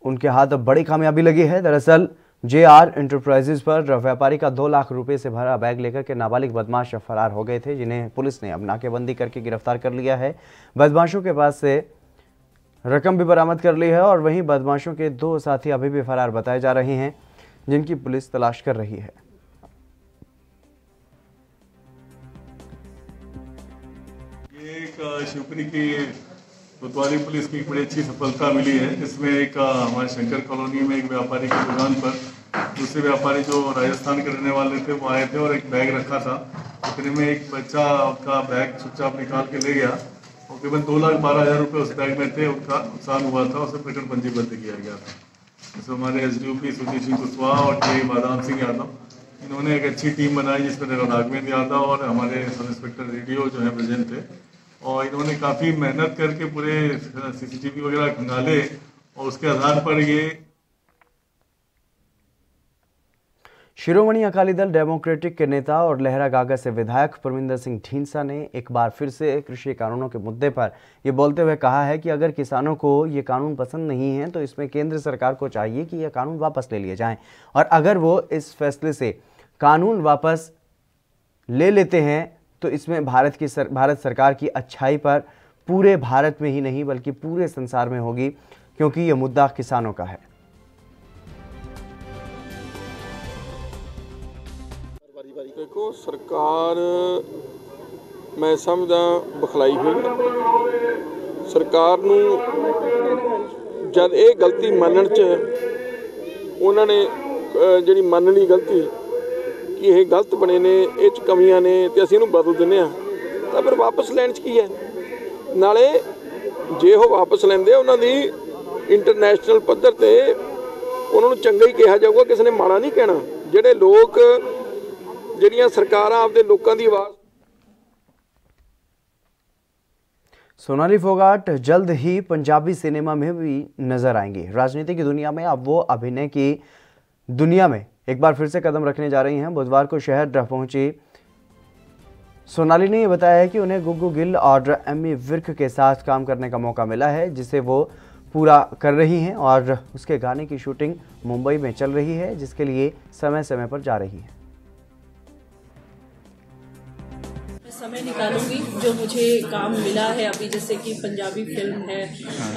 [SPEAKER 1] उनके हाथ बड़ी कामयाबी लगी है। दरअसल जेआर इंटरप्राइजेज पर व्यापारी का 2 लाख रुपए से भरा बैग लेकर के नाबालिग बदमाश फरार हो गए थे, जिन्हें पुलिस ने अब नाकेबंदी करके गिरफ्तार कर लिया है। बदमाशों के पास से रकम भी बरामद कर ली है और वहीं बदमाशों के 2 साथी अभी भी फरार बताए जा रहे हैं, जिनकी पुलिस तलाश कर रही है।
[SPEAKER 21] शिवपुरी की कोतवाली पुलिस की एक बड़ी अच्छी सफलता मिली है। इसमें एक हमारे शंकर कॉलोनी में एक व्यापारी की दुकान पर दूसरे व्यापारी जो राजस्थान के रहने वाले थे वो आए थे और एक बैग रखा था। इतने में एक बच्चा का बैग चुपचाप निकाल के ले गया और करीबन 2,12,000 रुपये उस बैग में थे। उनका नुकसान हुआ था, उसे प्रकरण पंजीबद्ध किया गया था। इसमें हमारे एसडीओपी सुजीत सिंह कुशवाहा और टी बादाम सिंह यादव, इन्होंने एक अच्छी टीम बनाई जिसमें राघवेंद्र यादव और हमारे सब इंस्पेक्टर रेडियो जो है प्रेजेंट थे, और इन्होंने काफ़ी मेहनत करके पूरे सीसीटीवी वगैरह खंगाले और उसके आधार पर ये
[SPEAKER 1] शिरोमणि अकाली दल डेमोक्रेटिक के नेता और लहरागागा से विधायक परमिंदर सिंह ढींसा ने एक बार फिर से कृषि कानूनों के मुद्दे पर ये बोलते हुए कहा है कि अगर किसानों को ये कानून पसंद नहीं है तो इसमें केंद्र सरकार को चाहिए कि यह कानून वापस ले लिए जाएं, और अगर वो इस फैसले से कानून वापस ले लेते हैं तो इसमें भारत सरकार की अच्छाई पर पूरे भारत में ही नहीं बल्कि पूरे संसार में होगी। क्योंकि ये मुद्दा किसानों का है।
[SPEAKER 7] देखो, सरकार मैं समझदा बखलाई हुई है। सरकार नूं जद ये गलती मनण च उन्होंने जिहड़ी मननी गलती कि ये गलत बने ने, ये कमियां ने ते असीं इहनूं बदल दिंदे आ, तां फिर वापस लैण च की है। नाले जे वो वापस लैंदे उन्हां दी इंटरनेशनल पद्धर ते उन्हां नूं चंगा ही कहा जाऊगा, किसी ने माड़ा नहीं कहना। जिहड़े लोग ਜਿਹੜੀਆਂ ਸਰਕਾਰਾਂ ਆਪਦੇ ਲੋਕਾਂ ਦੀ ਆਵਾਜ਼।
[SPEAKER 1] सोनाली फोगाट जल्द ही पंजाबी सिनेमा में भी नजर आएंगी। राजनीति की दुनिया में अब वो अभिनय की दुनिया में एक बार फिर से कदम रखने जा रही हैं। बुधवार को शहर पहुंची सोनाली ने यह बताया है कि उन्हें गुग्गू गिल और एमी विर्क के साथ काम करने का मौका मिला है, जिसे वो पूरा कर रही हैं और उसके गाने की शूटिंग मुंबई में चल रही है, जिसके लिए समय समय पर जा रही है।
[SPEAKER 8] समय निकालूंगी जो मुझे काम मिला है अभी, जैसे कि पंजाबी फिल्म है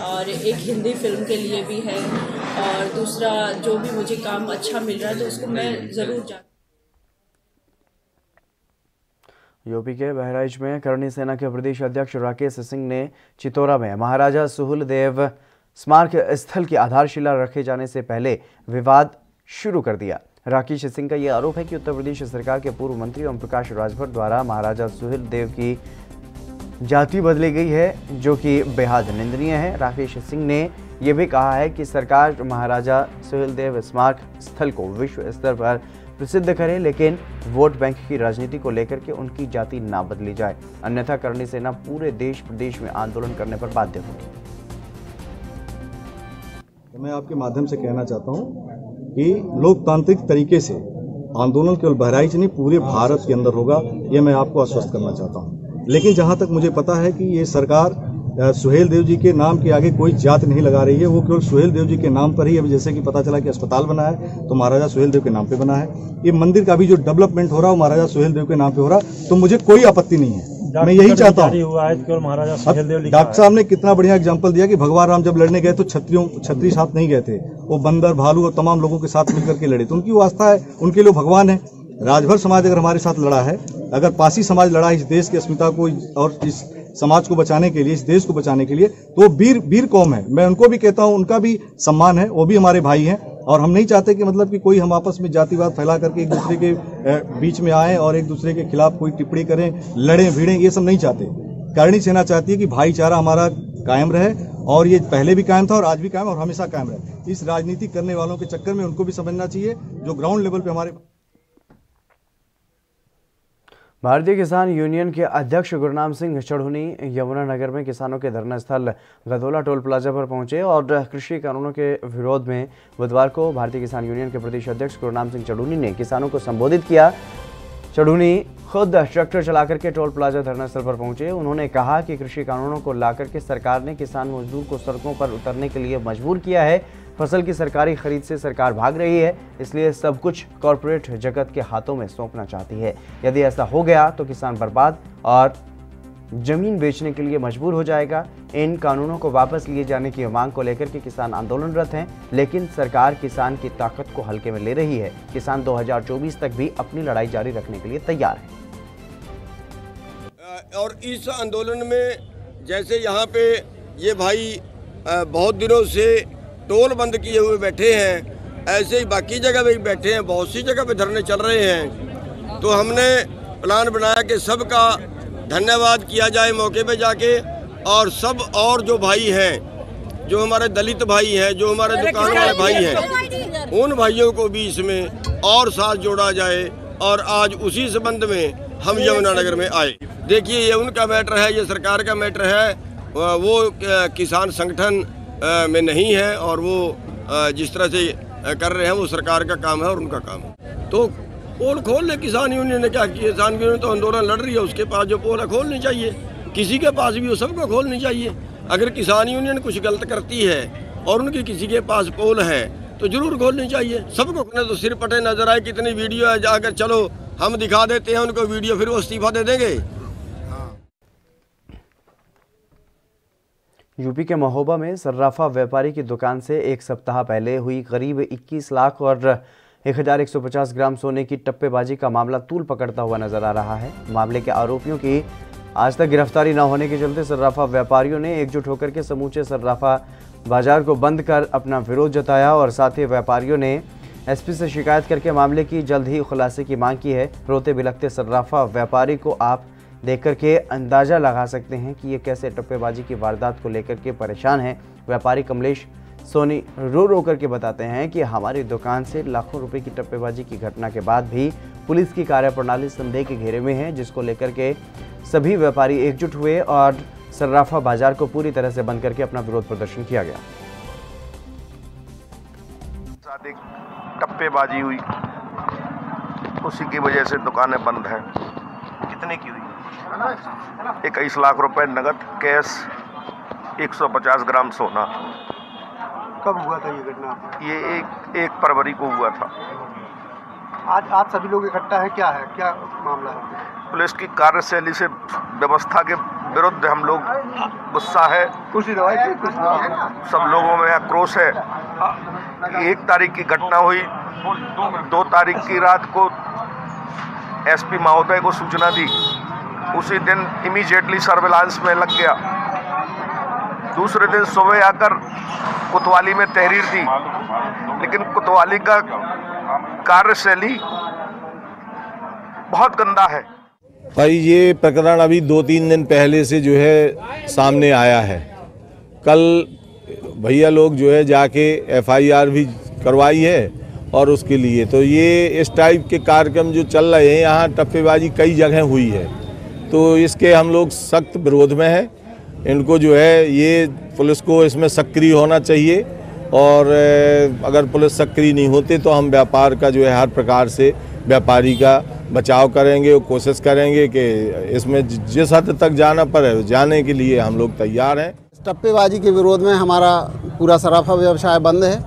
[SPEAKER 8] और एक हिंदी फिल्म के लिए भी है, और दूसरा जो भी मुझे काम अच्छा मिल रहा है तो उसको मैं ज़रूर जा।
[SPEAKER 1] यूपी के बहराइच में करणी सेना के प्रदेश अध्यक्ष राकेश सिंह ने चितौरा में महाराजा सुहेलदेव स्मारक स्थल की आधारशिला रखे जाने से पहले विवाद शुरू कर दिया। राकेश सिंह का यह आरोप है कि उत्तर प्रदेश सरकार के पूर्व मंत्री ओम प्रकाश राजभर द्वारा महाराजा सुहेलदेव की जाति बदली गई है, जो कि बेहद निंदनीय है। राकेश सिंह ने यह भी कहा है कि सरकार महाराजा सुहेलदेव स्मारक स्थल को विश्व स्तर पर प्रसिद्ध करे, लेकिन वोट बैंक की राजनीति को लेकर के उनकी जाति ना बदली जाए, अन्यथा करणी सेना पूरे देश प्रदेश में आंदोलन करने पर बाध्य होगी।
[SPEAKER 9] मैं आपके माध्यम से कहना चाहता हूं कि लोकतांत्रिक तरीके से आंदोलन केवल बहराइच नहीं पूरे भारत के अंदर होगा, ये मैं आपको आश्वस्त करना चाहता हूं। लेकिन जहां तक मुझे पता है कि ये सरकार सुहेलदेव जी के नाम के आगे कोई जात नहीं लगा रही है, वो केवल सुहेलदेव जी के नाम पर ही, अभी जैसे कि पता चला कि अस्पताल बना है तो महाराजा सुहेलदेव के नाम पे बना है। ये मंदिर का भी जो डेवलपमेंट हो रहा है वो महाराजा सुहेलदेव के नाम पे हो रहा, तो मुझे कोई आपत्ति नहीं है। मैं यही चाहता हूँ। डॉक्टर साहब ने कितना बढ़िया एग्जाम्पल दिया कि भगवान राम जब लड़ने गए तो छत्री साथ नहीं गए थे, वो बंदर भालू और तमाम लोगों के साथ मिलकर के लड़े, तो उनकी वो आस्था है, उनके लिए भगवान है। राजभर समाज अगर हमारे साथ लड़ा है, अगर पासी समाज लड़ा इस देश की अस्मिता को और इस समाज को बचाने के लिए, इस देश को बचाने के लिए, तो वीर कौम है। मैं उनको भी कहता हूं, उनका भी सम्मान है, वो भी हमारे भाई हैं। और हम नहीं चाहते कि मतलब कि कोई हम आपस में जातिवाद फैला करके एक दूसरे के बीच में आए और एक दूसरे के खिलाफ कोई टिप्पणी करें, लड़ें भिड़ें, ये सब नहीं चाहते। करणी सेना चाहती है कि भाईचारा हमारा कायम रहे, और ये पहले भी कायम था और आज भी कायम और हमेशा कायम रहे। इस राजनीति करने वालों के चक्कर में उनको भी समझना चाहिए जो ग्राउंड लेवल पे हमारे।
[SPEAKER 1] भारतीय किसान यूनियन के अध्यक्ष गुरनाम सिंह चढ़ूनी यमुनानगर में किसानों के धरना स्थल गधोला टोल प्लाजा पर पहुंचे और कृषि कानूनों के विरोध में बुधवार को भारतीय किसान यूनियन के प्रदेश अध्यक्ष गुरनाम सिंह चढ़ूनी ने किसानों को संबोधित किया। चढ़ूनी खुद ट्रैक्टर चलाकर के टोल प्लाजा धरना स्थल पर पहुंचे। उन्होंने कहा कि कृषि कानूनों को लाकर के सरकार ने किसान मजदूर को सड़कों पर उतरने के लिए मजबूर किया है। फसल की सरकारी खरीद से सरकार भाग रही है, इसलिए सब कुछ कॉरपोरेट जगत के हाथों में सौंपना चाहती है। यदि ऐसा हो गया तो किसान बर्बाद और जमीन बेचने के लिए मजबूर हो जाएगा। इन कानूनों को वापस लिए जाने की मांग को लेकर के किसान आंदोलनरत हैं, लेकिन सरकार किसान की ताकत को हल्के में ले रही है। किसान 2024 तक भी अपनी लड़ाई जारी रखने के लिए तैयार है।
[SPEAKER 10] और इस आंदोलन में जैसे यहाँ पे ये भाई बहुत दिनों से टोल बंद किए हुए बैठे हैं, ऐसे ही बाकी जगह पे बैठे हैं, बहुत सी जगह पे धरने चल रहे हैं। तो हमने प्लान बनाया कि सबका धन्यवाद किया जाए मौके पे जाके, और सब और जो भाई हैं, जो हमारे दलित भाई हैं, जो हमारे दुकान वाले भाई हैं, उन भाइयों को भी इसमें और साथ जोड़ा जाए। और आज उसी संबंध में हम यमुनानगर में आए। देखिए, ये उनका मैटर है, ये सरकार का मैटर है, वो किसान संगठन में नहीं है, और वो जिस तरह से कर रहे हैं वो सरकार का काम है और उनका काम है। तो पोल खोल ले। किसान यूनियन ने क्या किया? किसान यूनियन तो आंदोलन लड़ रही है, उसके पास जो पोल है खोलनी चाहिए, किसी के पास भी हो, सबको खोलनी चाहिए। अगर किसान यूनियन कुछ गलत करती है और उनकी किसी के पास पोल है तो जरूर खोलनी चाहिए सबको। तो सिर पटे नजर आए, कितनी वीडियो है, जाकर चलो हम दिखा देते हैं उनको वीडियो, फिर वो इस्तीफा दे देंगे।
[SPEAKER 1] यूपी के महोबा में सर्राफा व्यापारी की दुकान से एक सप्ताह पहले हुई करीब 21 लाख और 1150 ग्राम सोने की टप्पेबाजी का मामला तूल पकड़ता हुआ नजर आ रहा है। मामले के आरोपियों की आज तक गिरफ्तारी न होने के चलते सर्राफा व्यापारियों ने एकजुट होकर के समूचे सर्राफा बाजार को बंद कर अपना विरोध जताया और साथ ही व्यापारियों ने एसपी से शिकायत करके मामले की जल्द ही खुलासे की मांग की है। रोते बिलखते सर्राफा व्यापारी को आप देख करके अंदाजा लगा सकते हैं कि ये कैसे टप्पेबाजी की वारदात को लेकर के परेशान है। व्यापारी कमलेश सोनी रो रो करके बताते हैं कि हमारी दुकान से लाखों रुपए की टप्पेबाजी की घटना के बाद भी पुलिस की कार्यप्रणाली संदेह के घेरे में है, जिसको लेकर के सभी व्यापारी एकजुट हुए और सर्राफा बाजार को पूरी तरह से बंद करके अपना विरोध प्रदर्शन किया गया।
[SPEAKER 11] साथ एक टप्पेबाजी हुई, उसी की वजह से दुकानें बंद हैं। कितने की हुई? 21 लाख रुपए नगद कैश, 150 ग्राम सोना।
[SPEAKER 12] कब हुआ था ये घटना?
[SPEAKER 11] ये एक फरवरी को हुआ था।
[SPEAKER 12] आज सभी लोग इकट्ठा है, क्या मामला है?
[SPEAKER 11] पुलिस की कार्यशैली से व्यवस्था के विरुद्ध हम लोग गुस्सा है, सब लोगों में आक्रोश है। 1 तारीख की घटना हुई, 2 तारीख की रात को एसपी महोदय को सूचना दी, उसी दिन इमीडिएटली सर्विलांस में लग गया। दूसरे दिन सुबह आकर कोतवाली में तहरीर दी, लेकिन कोतवाली का कार्यशैली बहुत गंदा है।
[SPEAKER 13] भाई ये प्रकरण अभी 2-3 दिन पहले से जो है सामने आया है। कल भैया लोग जो है जाके एफआईआर भी करवाई है और उसके लिए तो ये इस टाइप के कार्यक्रम जो चल रहे हैं, यहाँ टप्पेबाजी कई जगह हुई है, तो इसके हम लोग सख्त विरोध में हैं। इनको जो है ये पुलिस को इसमें सक्रिय होना चाहिए और अगर पुलिस सक्रिय नहीं होती तो हम व्यापार का जो है हर प्रकार से व्यापारी का बचाव करेंगे और कोशिश करेंगे कि इसमें जिस हद तक जाना पड़े जाने के लिए हम लोग तैयार हैं।
[SPEAKER 14] टप्पेबाजी के विरोध में हमारा पूरा सर्राफा व्यवसाय बंद है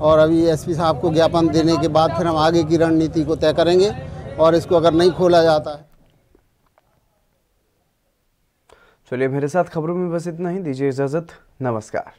[SPEAKER 14] और अभी एसपी साहब को ज्ञापन देने के बाद फिर हम आगे की रणनीति को तय करेंगे और इसको अगर नहीं खोला जाता है।
[SPEAKER 1] चलिए मेरे साथ खबरों में बस इतना ही, दीजिए इजाजत, नमस्कार।